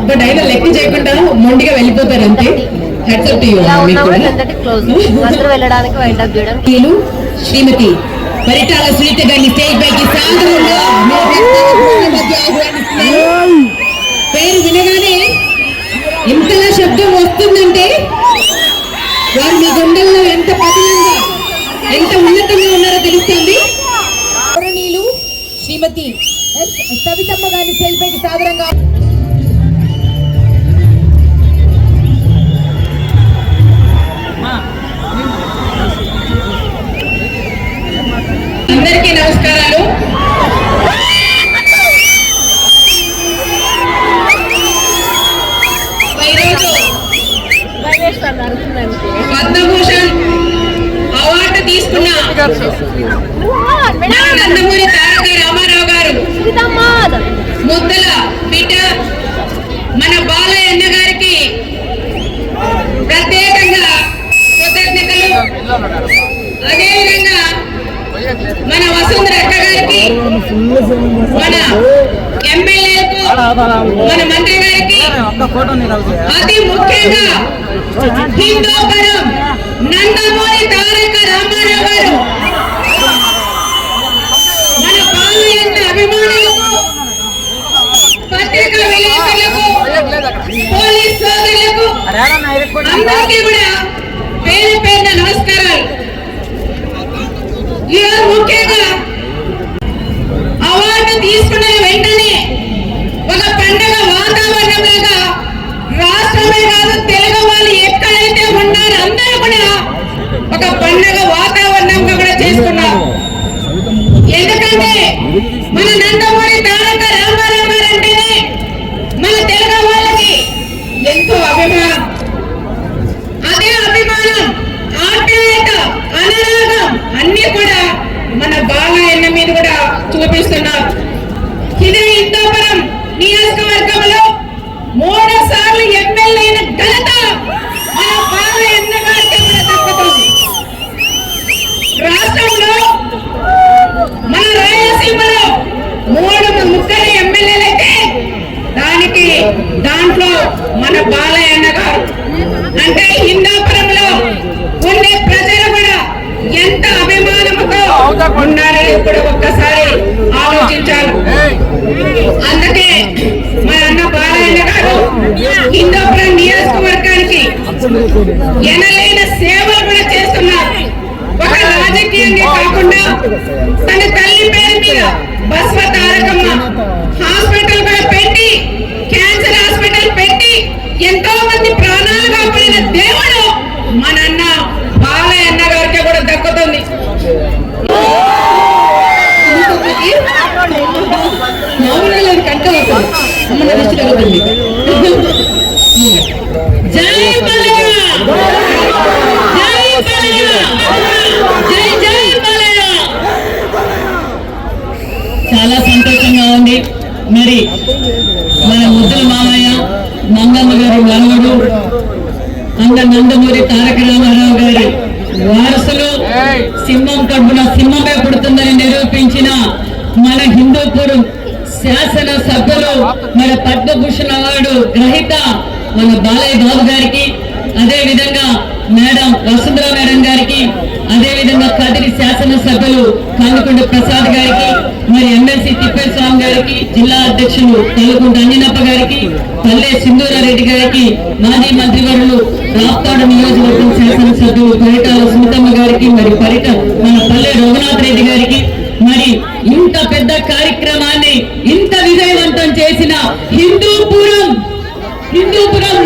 బట్ అయినా లెక్క చేయకుండా మొండిగా వెళ్ళిపోతారు అంతే. శ్రీమతి పరిటాల సునీత గారిని స్టేజ్ పైకి సాదరంగా పేరు వినగానే ఎంతలా శబ్దం వస్తుందంటే వారు మీ గుండెల్లో ఎంత పదిలంగా ఎంత ఉన్నతంగా ఉన్నారో తెలుస్తుంది. శ్రీమతి సవితమ్మ గారిని స్టేజ్ పైకి సాదరంగా అందరికీ నమస్కారాలు. ఈరోజు పద్మభూషణ్ అవార్డు తీసుకున్న నందమూరి తారక రామారావు గారు ముద్దల బిడ్డ మన బాలయ్య అన్న గారికి ప్రత్యేకంగా కృతజ్ఞతలు. అదేవిధంగా మన వసుంధర అక్క గారికి, మన ఎమ్మెల్యేకు, మన మంత్రి గారికి, అతి ముఖ్యంగా హిందూపురం నందమూరి తారక రామారావు గారు, మన బాలయ్య అభిమానులకు, పత్రికా విలేకరులకు, పోలీస్ సోదరులకు అందరికీ కూడా పేరు పేరున నమస్కారాలు. ఈరోజు ముఖ్యంగా అవార్డు తీసుకున్న వెంటనే ఒక పండుగ వాతావరణంగా రాష్ట్రమే కాదు తెలుగు వాళ్ళు ఎక్కడైతే ఉన్నారో అందరూ కూడా ఒక పండుగ వాతావరణంగా కూడా చేసుకున్నారు. ఎందుకంటే మన నందమూరి తారక రామారావు గారు అంటేనే మన తెలుగు వాళ్ళకి ఎంతో అభిమానం. అదే అభిమానం, ఆప్యాయత, అనురాగం అన్ని కూడా మన బాలయ్య మీద కూడా చూపిస్తున్నారు. ఇదే హిందూపురం నియోజకవర్గంలో 3 సార్లు ఎమ్మెల్యే అయిన ఘనత మన బాలయ్య గారికి కూడా దక్కుతుంది. రాష్ట్రంలో మన రాయలసీమలో 3 ఎమ్మెల్యేలైతే దాంట్లో మన బాలయ్య గారు అంటే హిందూపురంలో ఉండే ప్రజలు కూడా ఎంత అభిమానంతో ఉన్నారని ఇప్పుడు ఒక్కసారి ఆలోచించాలి. అందుకే మన అన్న బాలయ్య గారు హిందూపురం నియోజకవర్గానికి ఎనలేని సేవలు కూడా చేస్తున్నారు. ఒక రాజకీయంగా కాకుండా తన తల్లి పేరు మీద బస్వ తారకమ్మ హాస్పిటల్ కూడా పెట్టి, క్యాన్సర్ హాస్పిటల్ పెట్టి ఎంతో మంది ప్రాణాలు కాపాడిన దేవుడు మన అన్న బాలయ్య గారికి కూడా దక్కుతుంది. జై బాలయ్య, జై బాలయ్య, జై జై బాలయ్య. చాలా సంతోషంగా ఉంది. మరి మన ముద్దుల మామయ్య మంగమ్మ గారి మనవడు నందమూరి తారక రామారావు గారి వారసులు, సింహం కడుపున సింహమే పుడుతుందని నిరూపించిన మన హిందూపురం శాసన సభ్యులు, మన పద్మభూషణ్ అవార్డు గ్రహీత మన బాలయ్య బాబు గారికి, అదే విధంగా మేడం వసుంధర మేడం గారికి, అదే విధంగా కదిరి శాసనసభ్యులు కల్లుకుంట ప్రసాద్ గారికి, మరి ఎమ్మెల్సీ తిప్పేస్వామి గారికి, జిల్లా అధ్యక్షులు కల్లుకుంట అంజనప్ప గారికి, పల్లె సింధూరారెడ్డి గారికి, మాజీ మంత్రివర్యులు రాప్తాడు నియోజకవర్గం శాసనసభ్యులు పరిటాల సుమితమ్మ గారికి, మరి మన పల్లె రఘునాథ్ రెడ్డి గారికి, మరి ఇంత పెద్ద కార్యక్రమాన్ని ఇంత విజయవంతం చేసిన హిందూపురం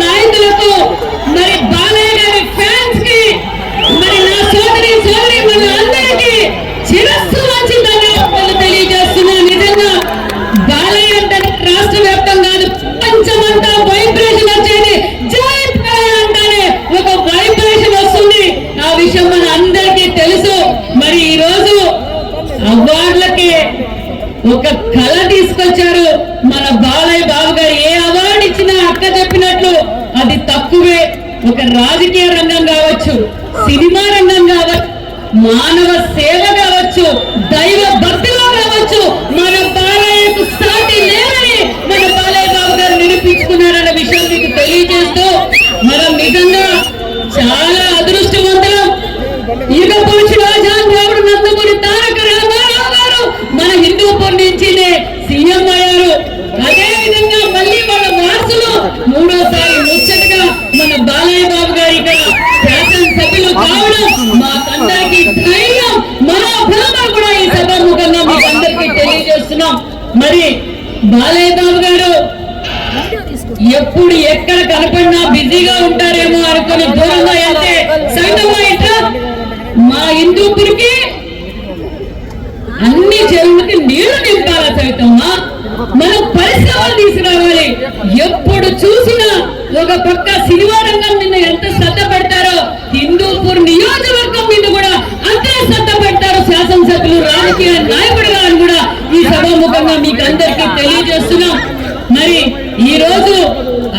నాయకులకు, మరి బాలయ్య గారి ఫ్యాన్స్ కి, మరి నా సోదరి మన అందరికీ శిరస్సు వంచి ధన్యవాదాలు తెలియజేస్తున్నా. నిజంగా బాలయ్య అంటే రాష్ట్ర వ్యాప్తంగా ప్రపంచమంతా వైబ్రేషన్ వచ్చేది. జై బాలయ్య అంటానే ఒక వైబ్రేషన్ వస్తుంది. ఆ విషయం మన అందరికీ తెలుసు. మరి ఈ రోజు అవార్డులకి ఒక కళ తీసుకొచ్చారు మన బాలయ్య బాబు గారు. ఏ అవార్డు ఇచ్చినా అక్క చెప్పినట్లు అది తక్కువే. ఒక రాజకీయ రంగం కావచ్చు, సినిమా రంగం కావచ్చు, మానవ సేవ కావచ్చు, దైవ భక్తిలో కావచ్చు, మన బాలయ్యకు సాటి లేదని మన బాలయ్య బాబు గారు నిరూపించుకున్నారన్న విషయం మీకు తెలియజేస్తూ, మనం నిజంగా చాలా అదృష్టవంతులం. ఇక పురుషు రాజాంధ్రావుడు నందమూరి తారక రామారావు గారు మన హిందూపురం నుంచినే సీఎం అయ్యారు. అదే విధంగా మళ్ళీ మన వారసులు 3వ ముచ్చటగా మన బాలయ్య బాబు గారి ఇక్కడ శాసనసభ్యులు కావడం మాకందరికీ ధైర్యం, మనోభావం కూడా ఈ సభాముఖంగా మీకు అందరికీ తెలియజేస్తున్నాం. మరి బాలయ్య బాబు గారు ఎప్పుడు ఎక్కడ కనపడినా బిజీగా ఉంటారేమో అనుకుని దూరంగా వెళ్తే సైతమ్మా ఇట్లా మా హిందూపురికి అన్ని చెరువులకి నీళ్లు నింపాల సైతమ్మా, మనం పరిశ్రమలు తీసుకురావాలి. ఎప్పుడు చూసినా ఒక పక్క సినిమా రంగం మీద ఎంత శ్రద్ధ పెడతారో హిందూపూర్ నియోజకవర్గం మీద కూడా అంతే శ్రద్ధ పెడతారు శాసనసభ్యులు, రాజకీయ నాయకుడుగా అని కూడా ఈ సభాముఖంగా మీకు అందరికీ తెలియజేస్తున్నాం. మరి ఈ రోజు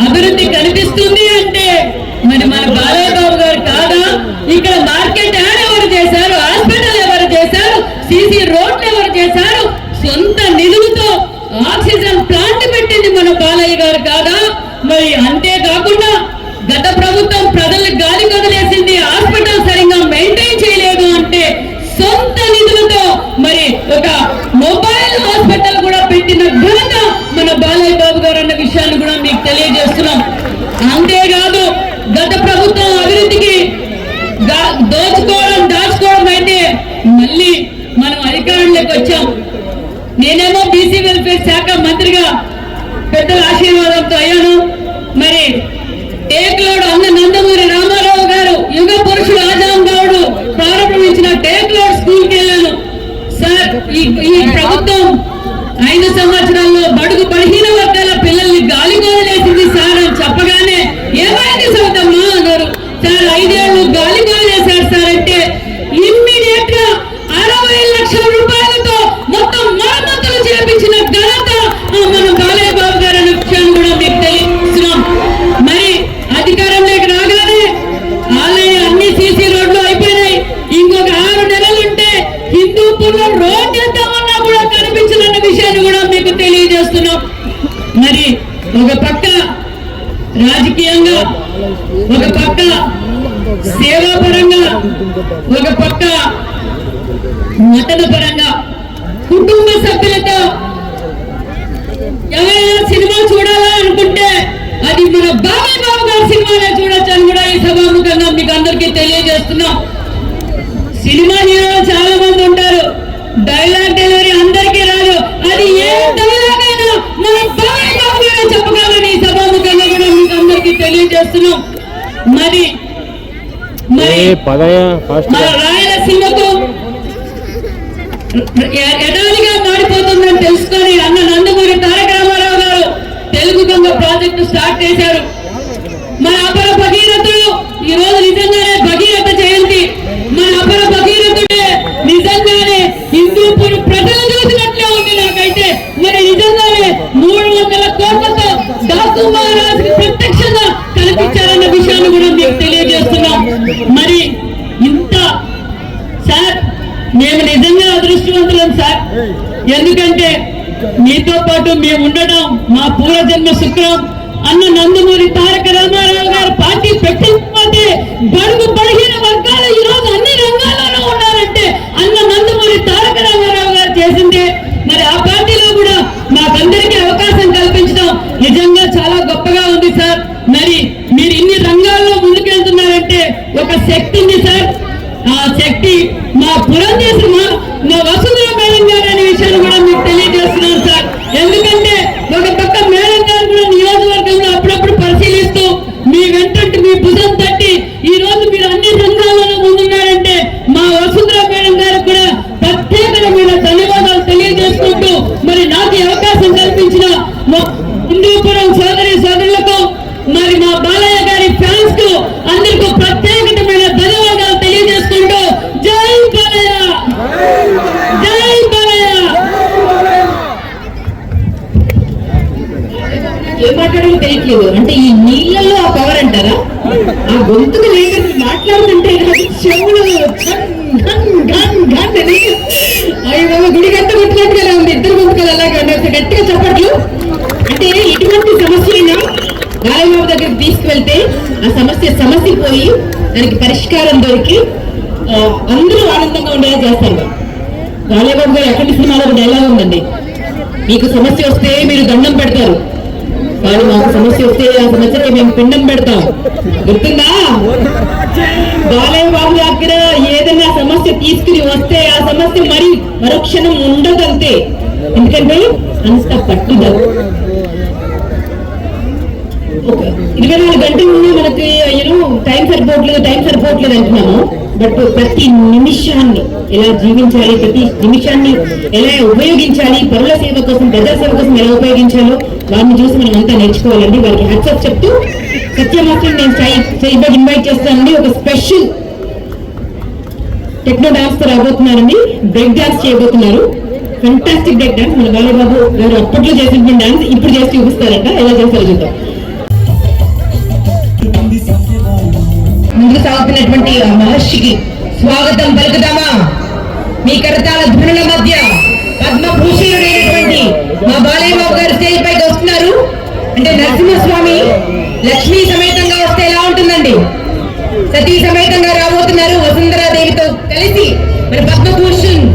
అభివృద్ధి కనిపిస్తుంది అంటే మరి మన బాలయ్య బాబు గారు కాదా? ఇక్కడ మార్కెట్ యాడ్ ఎవరు చేశారు? మరి ఒక మొబైల్ హాస్పిటల్ కూడా పెట్టిన ఘనత మన బాలయ్య బాబు గారు అన్న విషయాన్ని కూడా మీకు తెలియజేస్తున్నాం. అంతేకాదు గత ప్రభుత్వం అభివృద్ధికి దాచుకోవడం అయితే మళ్ళీ మనం అధికారంలోకి వచ్చాం. నేనేమో బీసీ వెల్ఫేర్ శాఖ మంత్రిగా పెద్దల ఆశీర్వాదంతో అయ్యాను. మరి టేక్లోడ్ అన్న నందమూరి రామారావు గారు యుగ పురుషుడు ఆజాం గౌడ్ ప్రారంభించిన టేక్లోడ్ స్కూల్కి వెళ్ళాను. సార్ ఈ ప్రభుత్వం 5 సంవత్సరాల్లో బడుగు బలహీన వర్గాల పిల్లల్ని గాలి గోలేసింది సార్ అని చెప్పగానే ఏమైంది సౌతమ్మా అన్నారు. సార్ 5 ఏళ్ళు గాలి గోలేశారు సార్ అంటే ఇమ్మీడియట్ గా 60 లక్షల రూపాయలతో మొత్తం మరమ్మతులు చేపించిన ఘనత మన బాలయ్య బాబు గారు అనే విషయాన్ని కూడా మీకు తెలియజేస్తున్నాం. మరి అధికారంలోకి రాగానే ఆలయ అన్ని సీసీ రోడ్లు అయిపోయినాయి. ఇంకొక 6 నెలలుంటే హిందూపూర్లో రోడ్ చేద్దామన్నా కూడా కనిపించదన్న విషయాన్ని కూడా మీకు తెలియజేస్తున్నాం. మరి ఒక పక్క రాజకీయంగా, ఒక పక్క సేవాపరంగా, ఒక పక్క నటన పరంగా కుటుంబ సభ్యులతో ఎవరైనా సినిమా చూడాలా అనుకుంటే అది మన బాలయ్య బాబు గారి సినిమానే చూడొచ్చు అని కూడా ఈ సభాముఖంగా మీకు అందరికీ తెలియజేస్తున్నాం. సినిమా హీరోలు చాలా మంది ఉంటారు, డైలాగ్ డెలివరీ అందరికీ రాదు. అది ఏ డైలాగ్ అయినా మన బాలయ్య బాబు గారే చెప్పగలని ఈ సభాముఖంగా కూడా మీకు అందరికీ తెలియజేస్తున్నాం. మరి మన రాయలసీమకు ఎడారిగా మారిపోతుందని తెలుసుకొని అన్న నందమూరి తారక రామారావు గారు తెలుగు గంగ ప్రాజెక్టు స్టార్ట్ చేశారు. మన అపర భగీరథుడు ఈ రోజు నిజంగానే భగీరథ జయంతి. మన అపర భగీరథుడే నిజంగానే హిందూపూర్ ప్రజలు చూసినట్లే ఉంది నాకైతే. మరి నిజంగానే 300 కోట్లతో డాకు మహారాజ్ ప్రత్యక్షంగా కల్పించారన్న విషయాన్ని కూడా మీకు తెలియజేస్తున్నాం. మరి ఇంత సార్ మేము నిజంగా అదృష్టవంతులం సార్. ఎందుకంటే మీతో పాటు మేము ఉండడం మా పూర్వజన్మ శుక్రం. అన్న నందమూరి తారక రామారావు గారు పార్టీ పెట్టకపోతే బడుగు బలహీన వర్గాలు ఈ రోజు అన్ని రంగాల్లోనూ ఉన్నారంటే అన్న నందమూరి తారక రామారావు గారు చేసిందే. మరి ఆ పార్టీలో కూడా మాకందరికీ అవకాశం కల్పించడం నిజంగా చాలా గొప్పగా ఉంది సార్. మరి మీరు ఇన్ని రంగాల్లో ముందుకెళ్తున్నారంటే ఒక శక్తి ఉంది సార్. ఆ శక్తి మా పురంధేశ్వరి మా వసుంధర మేడం గారు అనే విషయాన్ని కూడా మీకు తెలియజేస్తున్నాను సార్. ఎందుకంటే ఒక పక్క మేడం గారు కూడా నియోజకవర్గంలో అప్పుడప్పుడు పరిశీలిస్తూ మీ వెంటంటే మీ భుజం తట్టి ఈ రోజు మీరు అన్ని రంగాల్లోనూ ముందున్నారంటే మా వసుంధర మేడం గారు కూడా ప్రత్యేకమైన ధన్యవాదాలు తెలియజేసుకుంటూ మరి నాకు అవకాశం కల్పించిన హిందూపురం సోదరి సోదరులకు మరి మా బాలయ్య గారి ఫ్యాన్స్ కు అందరికీ ప్రత్యేకమైన ధన్యవాదాలు తెలియజేసుకుంటూ జై బాలయ్య, జై బాలయ్య. ఏం మాట్లాడాలో తెలియట్లేదు. అంటే ఈ నీళ్ళలో ఆ పవర్ అంటారా? ఆ గొంతుకు లేక మాట్లాడుతుంటే చెవులు గుడి గంట కొట్టినట్టుగా ఉంది. ఇద్దరు గొంతుకలు అలాగే గట్టిగా చెప్పట్లు. అంటే ఇటువంటి సమస్యలైనా బాలయ్యబాబు దగ్గరికి తీసుకువెళ్తే ఆ సమస్య పోయి దానికి పరిష్కారం దొరికి అందరూ ఆనందంగా ఉండేలా చేస్తారు. బాలయ్యబాబు గారు ఎక్కడి సినిమాలో ఒక డైలాగ్ ఉందండి, మీకు సమస్య వస్తే మీరు దండం పెడతారు, వాళ్ళు మాకు సమస్య వస్తే ఆ సమస్యకి మేము పిండం పెడతాం. గుర్తుందా? బాలయ్య బాబు దగ్గర ఏదైనా సమస్య తీసుకుని వస్తే ఆ సమస్య మరుక్షణం ఉండదంతే. ఎందుకంటే అంత పట్టుదల. 24 గంటల ముందు మనకి టైం సరిపోవట్లేదు అంటున్నాము. బట్ ప్రతి నిమిషాన్ని ఎలా జీవించాలి, ప్రతి నిమిషాన్ని ఎలా ఉపయోగించాలి, పరుల సేవ కోసం ప్రజా సేవ కోసం ఎలా ఉపయోగించాలో వారిని చూసి మనం అంతా నేర్చుకోవాలండి. వారికి హ్యాట్సాప్ చెప్తూ సత్యమాత్రం నేను ఇన్వైట్ చేస్తానండి. ఒక స్పెషల్ టెక్నో డాన్స్ తో రాబోతున్నారండి. బ్రేక్ డాన్స్ చేయబోతున్నారు. Fantastic break dance. మన బాలయ్యబాబు గారు అప్పట్లో చేసిన డాన్స్ ఇప్పుడు చేసి చూపిస్తారంట. ఎలా చేస్తారో చూద్దాం. ముందుకు సాగుతున్నటువంటి మహర్షికి స్వాగతం పలుకుదామా? మీ కరతాల ధ్వనుల మధ్య పద్మభూషణుడైనటువంటి మా బాలయ్యబాబు గారు స్టేజ్ పైకి వస్తున్నారు. అంటే నరసింహస్వామి లక్ష్మీ సమేతంగా వస్తే ఎలా ఉంటుందండి? సతీ సమేతంగా రాబోతున్నారు వసుంధరాదేవితో కలిసి. మరి పద్మభూషణ్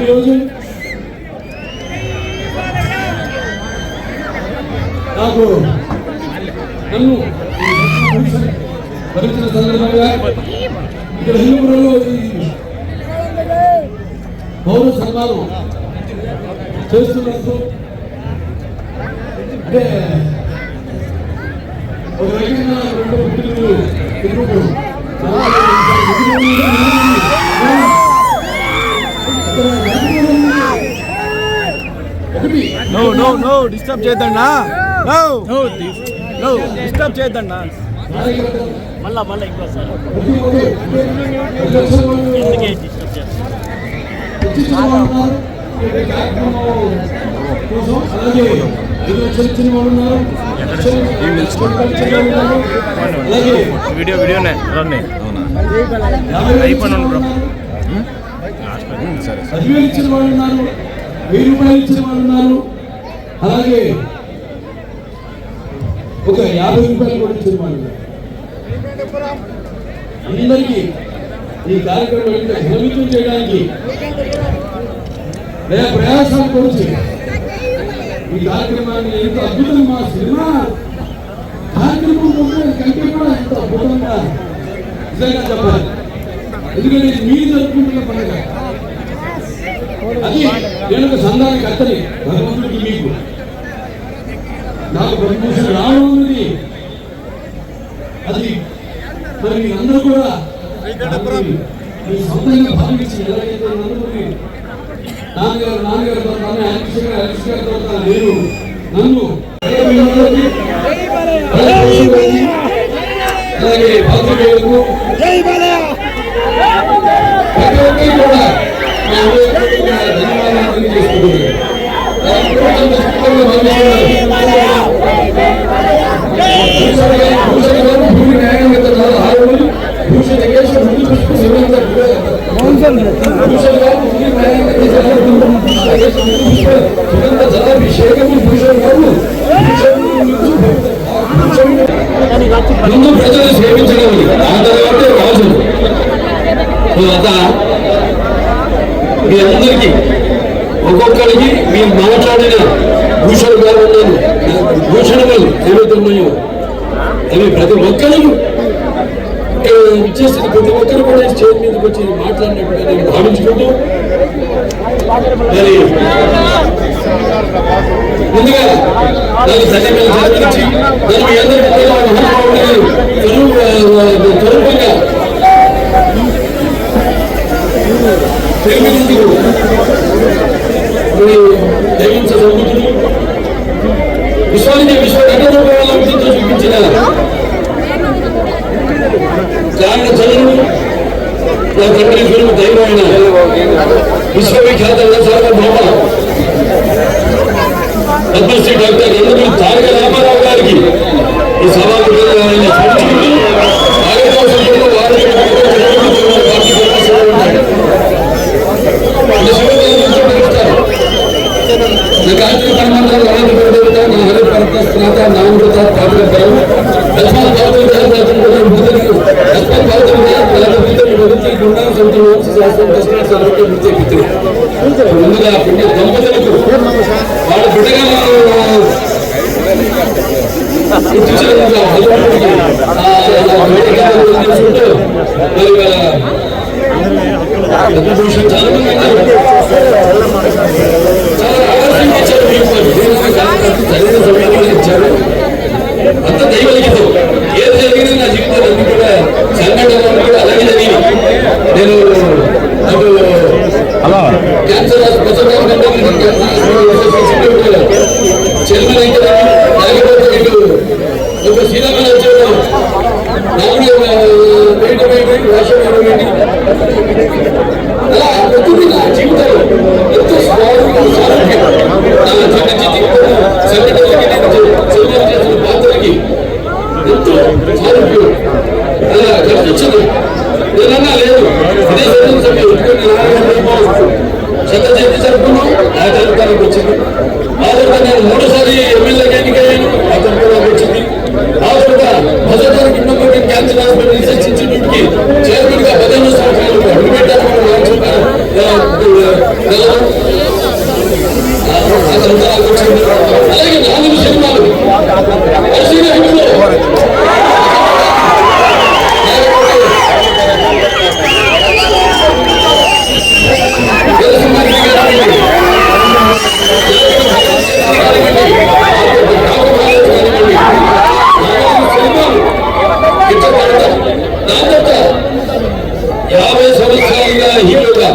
ఈరోజు నాకు నన్ను భరించిన సందర్భంగా ఇక్కడ హిందూపురంలో పౌర సన్మానం చేస్తున్నట్టు అంటే ఒక రకంగా 2 పుట్టినరోజు హిందూపురం డిస్టర్బ్ చేద్దండా డిస్టర్బ్ చేద్దండా మళ్ళా ఇంకోసారి వీడియోనే అయిపోయిన సరే 10,000 ఇచ్చిన వాళ్ళు ఉన్నారు, 1000 రూపాయలు ఇచ్చిన వాళ్ళు ఉన్నారు, అలాగే ఒక 50 రూపాయలు కూడా ఇచ్చిన వాళ్ళు ఉన్నారు. అందరికీ ఈ కార్యక్రమం నిర్మితం చేయడానికి ప్రయాసాలు కోర్చి ఈ కార్యక్రమాన్ని ఎంత అద్భుతం మా సినిమా కార్యక్రమం కంటే కూడా ఎంత అద్భుతంగా నిజంగా చెప్పాలి. ఎందుకంటే మీరు జరుపుకుంటున్న పండుగ అది నేను ఒక సంఘానికి అత్తని భగవంతుడికి మీకు నాకు ప్రమోషన్ రావడం అనేది అది మరి మీరందరూ కూడా మీ సొంతంగా భావించి ఎలాగైతే నందమూరి నాన్నగారితో గారితో నేను నన్ను అలాగే పాత్రికేయులకు ప్రతి ఒక్కరికి కూడా ధన్యవాదాలు ముందు ప్రజలు సేవించడం ఆ తర్వాత రాజు మీ అందరికీ ఒక్కొక్కరికి మీరు మాట్లాడిన భూషణ్ గారు ఉన్నారు, భూషణలు ఏవైతే ఉన్నాయో అవి ప్రతి ఒక్కరు ఇచ్చేసిన ప్రతి ఒక్కరు కూడా స్టేజ్ మీదకి వచ్చి మాట్లాడినట్టుగా నేను భావించుకుంటూ మరి ముందుగా నాకు ధన్యవాదాలు జరిపించి నేను మీ అందరికీ త్వరగా ప్రేమించుకు దయించబోతున్నారు. విశ్వానికి విశ్వరూపాలను చూపించిన కారణ చదువు నా తండ్రి గురువు దైవమైన విశ్వవిఖ్యాత సార్వభౌమ పద్మశ్రీ డాక్టర్ నందమూరి తారక రామారావు గారికి ఈ సభకు ముందుగా పుణ్య దంపతులకు వాళ్ళ బిడ్డగా ఇచ్చారు. అంత దైవలిఖితం ఏది జరిగింది నా జీవితంలో అన్ని కూడా సంఘటనలు కూడా అలాగే జరిగింది. నేను క్యాన్సర్ చైర్మన్ అయితే లేకపోతే ఇటు ఒక శ్రీలంకలో వచ్చాడు అలా ప్రతిదీ నా జీవితంలో ఎంతో స్వార్థం నా జీవితం సంఘటనలకి నేను సినిమాలు చేసిన పాత్రలకి ఎంతో సారూప్యం అలా కనిపించింది. నేనన్నా లేదు ఇదే సభ్యులు శత జయంతి జరుపుకున్నాం, ఆ జరుపుతానికి వచ్చింది. ఆ తర్వాత నేను 3సారి ఎమ్మెల్యేగా ఎన్నికయ్యాను, ఆ జరుపుతానికి వచ్చింది. ఆ తర్వాత భద్రతానికి ఉన్నటువంటి క్యాన్సర్ హాస్పిటల్ రీసెర్చ్ ఇన్స్టిట్యూట్ కి చైర్మన్ గా 15 సంవత్సరాలు అడ్మిట్ అలాగే 4 సినిమాలు దాంతో 50 సంవత్సరాలుగా హీరోగా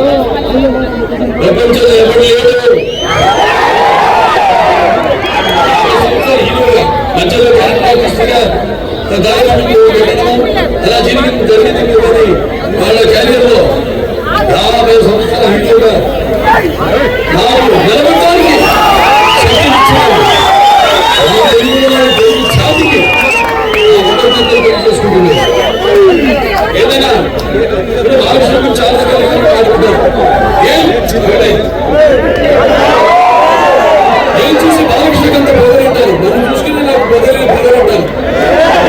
ప్రపంచంలో ఎవరు లేడు. హీరోగా మధ్యలో క్యారెక్టర్గా అలా జరిగింది కానీ వాళ్ళ క్యారియర్ లో 50 సంవత్సరాల హీరోగా నాకు నిలబడడానికి ఛాతికి చేసుకుంటున్నాను. ఏదైనా ఆలోచన చాలా ఏం చూసి బాలకృష్ణకి అంత బెదరంటారు, మనం చూసుకుని నాకు బెదరంటారు.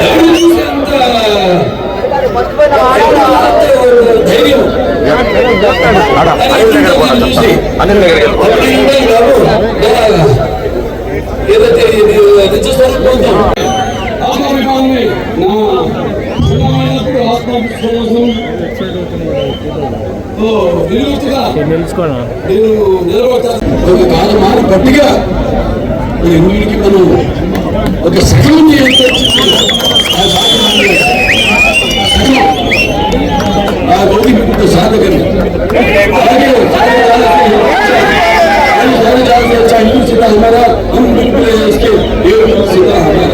ఎవరు చూసి అంత ధైర్యం చూసి ఏదైతే నిజస్వరూపంతో ఆత్మాభిమానాన్ని ఒక కాలమాన పట్టిగా ఊరికి మనం ఒక సకలం ఆ గౌరీ పెట్టుకుంటే సాధకని అలాగే सीधा हमारा हम बिल्कुल इसके सीधा हमारा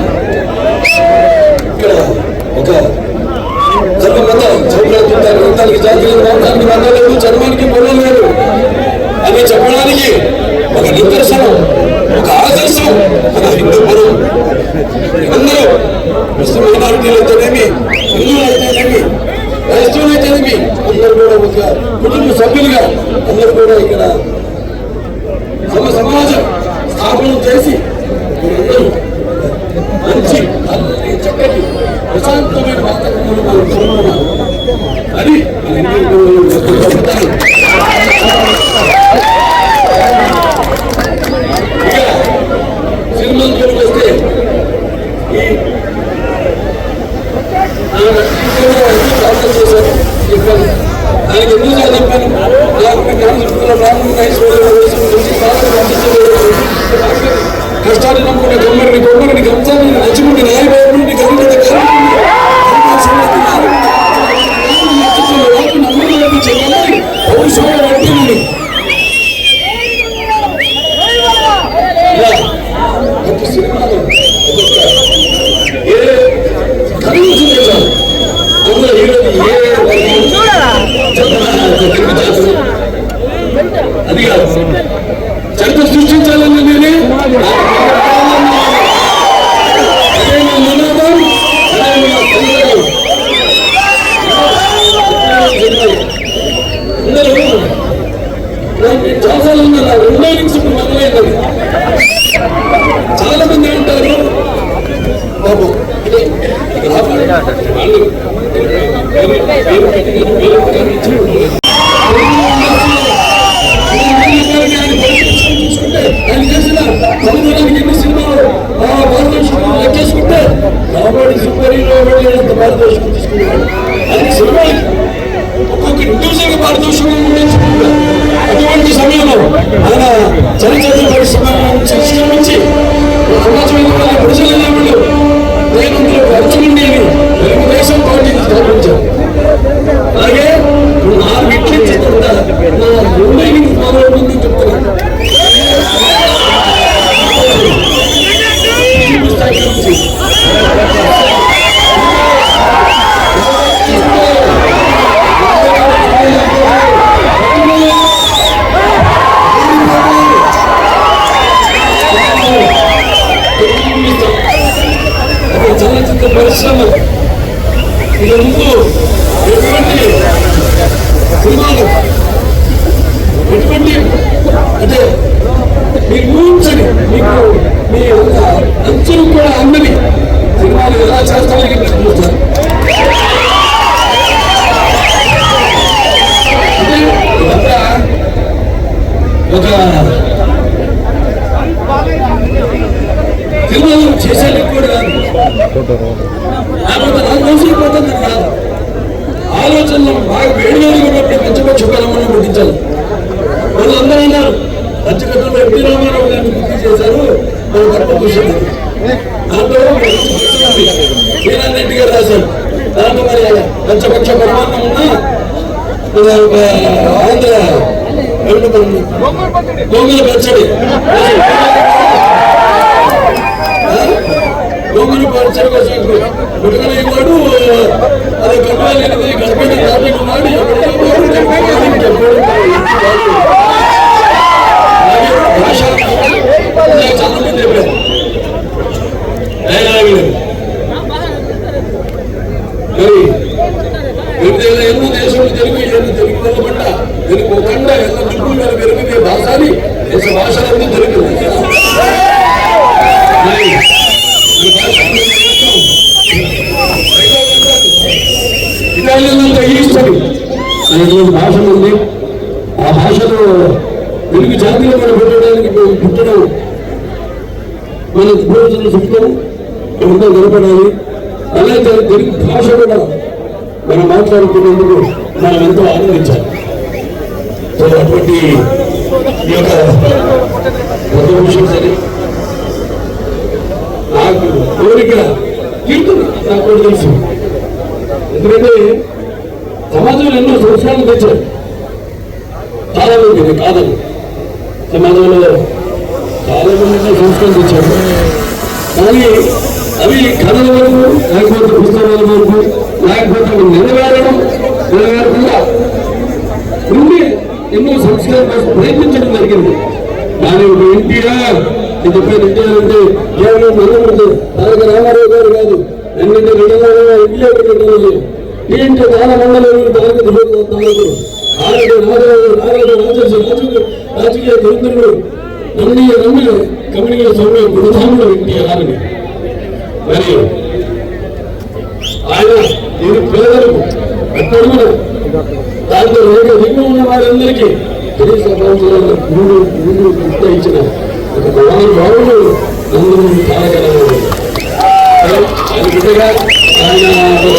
ఒక ధర్మమత చౌకలుంటారు గ్రంథాలకి జాతీయ ప్రాంతానికి వందలేదు చర్మానికి పొలం లేదు అని చెప్పడానికి ఒక నిదర్శనం, ఒక ఆదర్శం మన హిందూ పురం. అందరూ ముస్లిం మైనారిటీలు అయితేనేమి, హిందువులు అయితేనేమి, క్రైస్తవులు అయితేనేమి అందరూ కూడా ఒక కుటుంబ సభ్యులుగా అందరూ కూడా ఇక్కడ సమాజం స్థాపన చేసి మంచి చక్కటి ప్రశాంతమైన వాతావరణంలో అది సినిమాల పేరుకు వస్తే చేశారు చెప్పాను. దానికి ఎందుకు చెప్పాను, కష్టాన్ని నమ్ముకునే గొమ్మరిని గంచాన్ని నచ్చుకుంటే నాయబాబు సినిమాలో ఏ కనీసం చేశారు అందులో అది కాదు చరిత్ర సృష్టించాలని నేనే చాలా మంది అంటారు బాబు ఆయన చేసిన తమిళనాడుకి ఎన్ని సినిమాలు పారితోషికం లెక్కేసుకుంటే కాబట్టి సూపర్ హీరో వెళ్ళేంత పారితోషికం తీసుకున్నాడు. అది సినిమాకి ఒక్కొక్క ఇండివిజువల్ పారితోషికం తెచ్చుకుంటారు. అటువంటి సమయంలో ఆయన చరిత్ర పరిశ్రమించి సమాజమైన ప్రజలు నేను అర్జునుడిని అని తెలుగుదేశం పార్టీని స్థాపించారు. అలాగే 4 ఇట్ల నుంచి నా ముంబై మొదలవుతుందని చెప్తున్నాను. పరిశ్రమ ఇక ముందు ఎటువంటి సినిమాలు ఎటువంటి అంటే మీరు ఊహించండి, మీకు మీ అంచులు కూడా అందరి సినిమాలు ఎలా చేస్తామని చూస్తారు. ఇదంతా ఒక సినిమాలు చేసేది కూడా కాదు, లేకపోతే 4 రోజులు పోతుంది కాదు. ఆలోచనలు బాగా వేడివేడిగా ఉన్నప్పుడు మంచి మంచి కలమని పుట్టించాలి. వాళ్ళందరూ అన్నారు పంచకట్టలో ఎన్టీ రామారావు గారిని పూర్తి చేశారు, మన తప్ప చూసింది. దాంట్లో వీరారెడ్డి గారు రాశారు. దాంట్లో మరి పంచపక్ష పరమాన్నం ఉన్నా ఆంధ్ర గోంగూర పచ్చడి గోంగూర పచ్చడి కోసం గుడగల ఇవ్వడు, అది గడవాలి గడపడి టాపిక్ ఉన్నాడు. చాలా మంది చెప్పారు మరి ఎన్నో దేశంలో తెలుగు ఎన్నో తెలుగు తెలబడ్డ తెలుగు కండ ఎన్నో చుట్టూ మీద పెరిగితే భాషని దేశ భాషలన్నీ తెలుగు ఇటాలియన్లంతా ఈస్టది అనేటువంటి భాష ఉంది. ఆ భాషలో తెలుగు జాతిలో మనం పెట్టడానికి పుట్టడం మన పూర్వజుల సుఖం ఎంతో నిలబడాలి. అలాగే తెలుగు భాష కూడా మనం మాట్లాడుతున్నందుకు మనం ఎంతో ఆనందించాలి. సో అటువంటి ఈ యొక్క కొత్త విషయం సరే నాకు కోరిక కీర్తన నాకు కూడా తెలుసు. ఎందుకంటే సమాజంలో ఎన్నో సంవత్సరాలు తెచ్చారు చాలా మంది కాదని, సమాజంలో చాలా మంది ఎన్నో సంవత్సరాలు తెచ్చారు. కానీ అవి కథల వరకు లేకపోతే పుస్తకాల వరకు లేకపోతే నెరవేరకుండా ఉండి ఎన్నో సంస్కారం కోసం ప్రయత్నించడం జరిగింది. కానీ ఒక ఎన్టీఆర్ చెప్పేది ఎన్టీఆర్ అంటే కేవలం నల్లమంది తారక రామారావు గారు కాదు, ఎందుకంటే రెండో ఏంటంటే చాలా మండలం రాజకీయ దురంధరుడు నమ్మిన కమ్యూనిటీ సౌమ్య గురుధాముడు ఎన్టీఆర్ అని. మరి ఆయన నేను పేదలకు ఎక్కడున్న దాంట్లో దిగు ఉన్న వారందరికీ కనీస ఇచ్చిన ఒక మహానుభావుడు నందమూరి తారక రామారావు. ఆయన బిడ్డగా ఆయన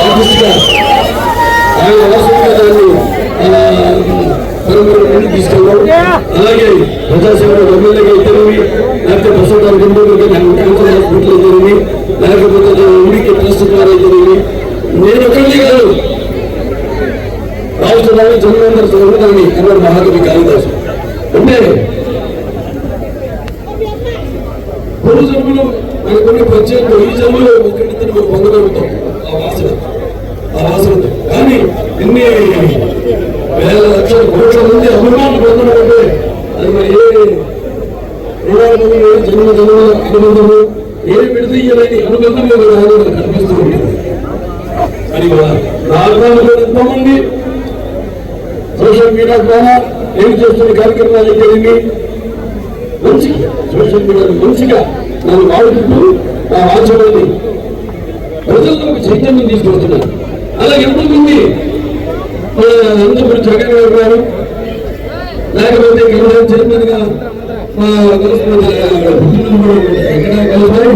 ఆఫీస్గా ఆయన వాసుగా దాన్ని పరమర ముందుకు తీసుకెళ్ళాడు. అలాగే ప్రజాసేవలో ఎమ్మెల్యేగా ఇద్దరివి, లేకపోతే ప్రస్తుతాల హాస్పిటల్ జరిగి, లేకపోతే ఉడికి ట్రస్ట్ ద్వారా జరిగి, నేను ఒకరిని కాదు రాష్ట్రంలో జన్మేంద్ర సంఘాన్ని అన్నాడు మహాకవి కాళిదాసు. అంటే కొన్ని జన్మలు మనకు కొన్ని ప్రత్యేక ఈ జన్మలో ఒకరిద్దరు మనం పొందగలుగుతాం ఆ వాసనతో. కానీ ఎన్ని వేల లక్షల కోట్ల మంది అభిమానులు పొందడం అంటే అది మరి ఏ జన్మ అనుబంధము ఏ విడదీయలేని అనుబంధంగా కనిపిస్తూ ఉంటుంది. మరి రాజధానిలో ఎంతోమంది సోషల్ మీడియా ద్వారా ఏం చేస్తున్న కార్యక్రమాలు జరిగి మంచిగా సోషల్ మీడియాలో మంచిగా నన్ను వాడుకుంటూ ఆ వాచనాన్ని ప్రజల్లోకి చైతన్యం తీసుకొస్తున్నారు. అలాగే ఎంతోమంది అనంతపురం జగన్ గారు లేకపోతే చైర్మన్ గా మా ఎక్కడ కలిపారు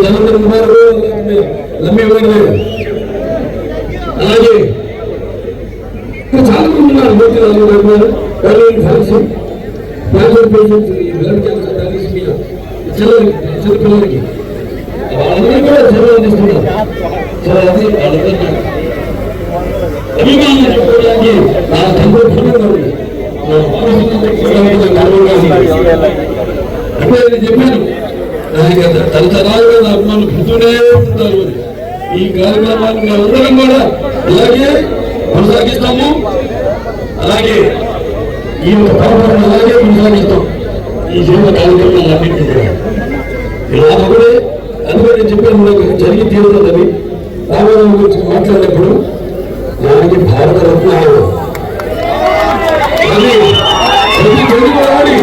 జగన్ కుమార్ లమ్మి. అలాగే చాలా మంది ఉన్నారు. మూర్తి రాజు గారు క్యాన్సర్ పేషెంట్స్ చిన్నపిల్లలకి వాళ్ళందరూ కూడా సేవలు అందిస్తున్నారు. సో అది వాళ్ళందరినీ అభిమానం చెప్పుకోవడానికి నా సంతోషంగా ఉంది. అంటే నేను చెప్పాను తరతరాలుగా నా అభిమానులు పుడుతూనే ఉంటారు. ఈ కార్యక్రమాన్ని మేమందరం కూడా ఇలాగే కొనసాగిస్తాము. అలాగే ఈ యొక్క పరపరను అలాగే కొనసాగిస్తాం. ఈ జీవన కార్యక్రమాలన్నింటినీ కూడా ఇలా ఒకటే అందుకని నేను చెప్పాను జరిగి తీరుతుందని. రామారావు గురించి మాట్లాడినప్పుడు దానికి భారతరత్న అది ప్రతి తెలుగువాడి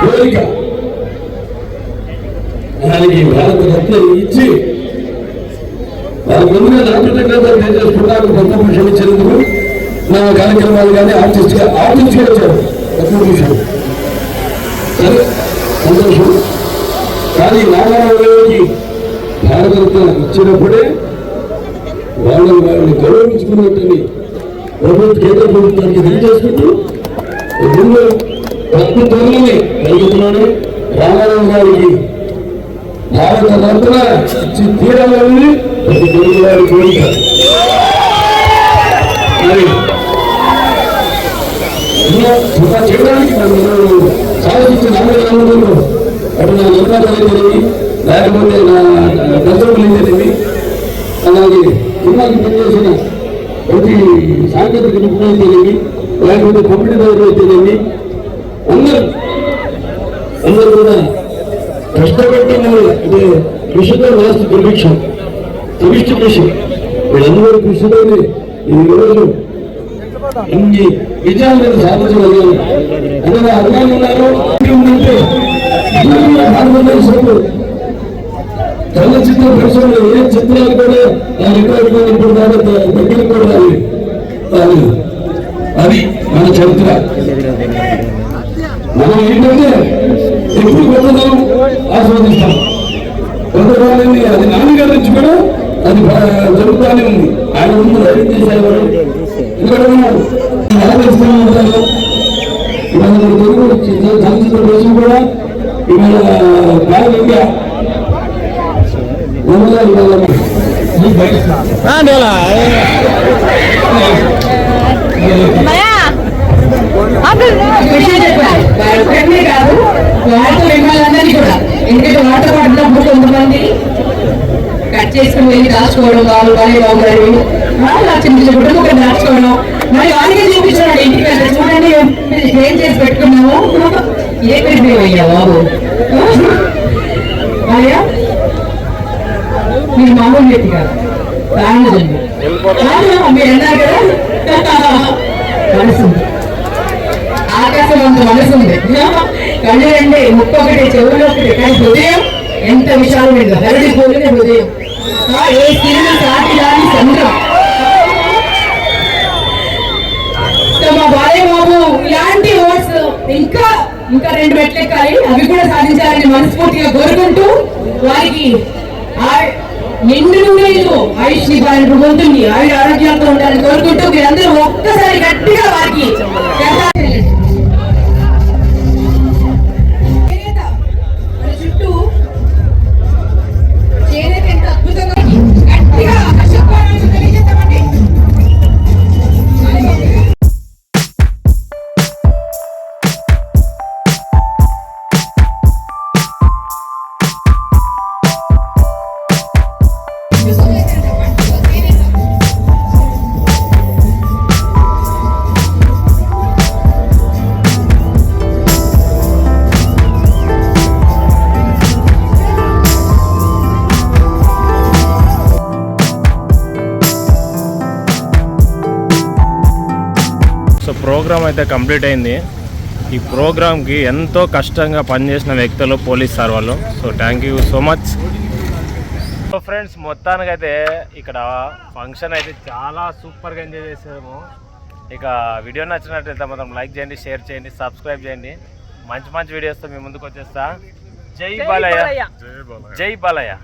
కోరిక. దానికి భారతరత్న ఇచ్చి వాళ్ళకి ముందుగా నా కృతజ్ఞతలు తెలియజేసుకున్నాను. పద్మభూషణ్ ఇచ్చినందుకు నా కార్యక్రమాలు కానీ ఆర్టిస్ట్గా వచ్చారు పద్మభూషణ్. సరే సంతోషం. కానీ రామారావుకి భారతరత్న ఇచ్చినప్పుడే వాళ్ళని గౌరవించుకున్నట్టుని కేంద్ర ప్రభుత్వానికి తెలియజేసుకుంటూ ముందు ప్రభుత్వంలోనే కలుగుతున్నాను. రామారావు గారికి భారతరత్న ఇచ్చి తీరాలని ప్రతి తెలుగు వారి కోరిక. మరి చేయడానికి నన్ను సాధించిన నామలు అటు నా నిర్మాణాలు తెలివి, లేకపోతే నా దర్శకులు తెలివి, అలాగే సినిమాకి పనిచేసిన ప్రతి సాంకేతిక నిపుణులు తెలివి, లేకపోతే పంపిణీదారులు తెలివి, అందరూ కూడా కష్టపడిన అంటే కృషితో లాస్ట్ దుర్భిక్షం సమిష్టి కృషి వీళ్ళందరూ కృషితోనే ఈ రోజు ఇన్ని విజయాలను సాధించగలిగాను. అంటే నా అభిమానులు ఉన్నారు. ఉందంటే భారతదేశంలో చలనచిత్ర పరిశ్రమలో ఏ చిత్రాలు కూడా నా రికార్డు ఇప్పుడు దగ్గర కూడా రాలేదు. అది మన చరిత్ర. మనం ఏంటంటే ఎప్పుడు కొత్తదనం ఆస్వాదిస్తాం. కొత్తదనాన్ని అది నాన్నగారి నుంచి కూడా అది జరుగుతూనే ఉంది. ఆయన ముందు రైతు చేసేవాడు. ఇక్కడ ఆలోచిస్తూ ఉంటారు. ఇవాళ మన తెలుగు చలనచిత్ర దేశం కూడా ఇవాళ భారతీయ కాదు వాటితో మిమ్మల్ని కూడా. ఎందుకంటే వాటర్ పడినప్పుడు కొంతమంది కట్ చేసుకుని వెళ్ళి దాచుకోవడం, వాళ్ళు కానీ బాగుపడి చిన్న చిన్న గుడ్డలు కూడా దాచుకోవడం, మరి వాళ్ళకి చూపించాడు ఇంటికి వెళ్తే చూడండి ఏం చేసి పెట్టుకున్నాము. ఏ పెరిగి అయ్యా బాబు అయ్యా మీరు మామూలు వ్యక్తి కాదు, ప్రాణజన్మ. మీరు అన్నారు కదా మనసు ఆకాశం అంత మనసు ఉంది. కళ్ళు రండి, ముక్కు ఒకటి, చెవులు ఒకటి, కానీ హృదయం ఎంత విశాలమైంది. హరడి పోలిన హృదయం. ఏ సినిమా సాటి రాని సంద్రం. మా బాలయ్య బాబు ఇలాంటి ఓట్స్ ఇంకా 2 మెట్లు ఎక్కాలి, అవి కూడా సాధించాలని మనస్ఫూర్తిగా కోరుకుంటూ వారికి నిండు నూరేళ్ళు ఆయుష్ ఇవ్వాలని పొందుతుంది, ఆయుర ఆరోగ్యాలతో ఉండాలని కోరుకుంటూ మీరందరూ ఒక్కసారి గట్టిగా వారికి చుట్టూ చేనేత ఎంత అద్భుతంగా గట్టిగా తెలియజేస్తామండి. సో ప్రోగ్రామ్ అయితే కంప్లీట్ అయింది. ఈ ప్రోగ్రామ్కి ఎంతో కష్టంగా పనిచేసిన వ్యక్తులు పోలీస్ సార్ వాళ్ళు. So thank you so much. So friends, మొత్తానికైతే ఇక్కడ ఫంక్షన్ అయితే చాలా సూపర్గా ఎంజాయ్ చేసాము. ఇక వీడియో నచ్చినట్లయితే మాత్రం లైక్ చేయండి, షేర్ చేయండి, సబ్స్క్రైబ్ చేయండి. మంచి మంచి వీడియోస్తో మీ ముందుకు వచ్చేస్తా. జై బాలయ్య, జై బాలయ్య.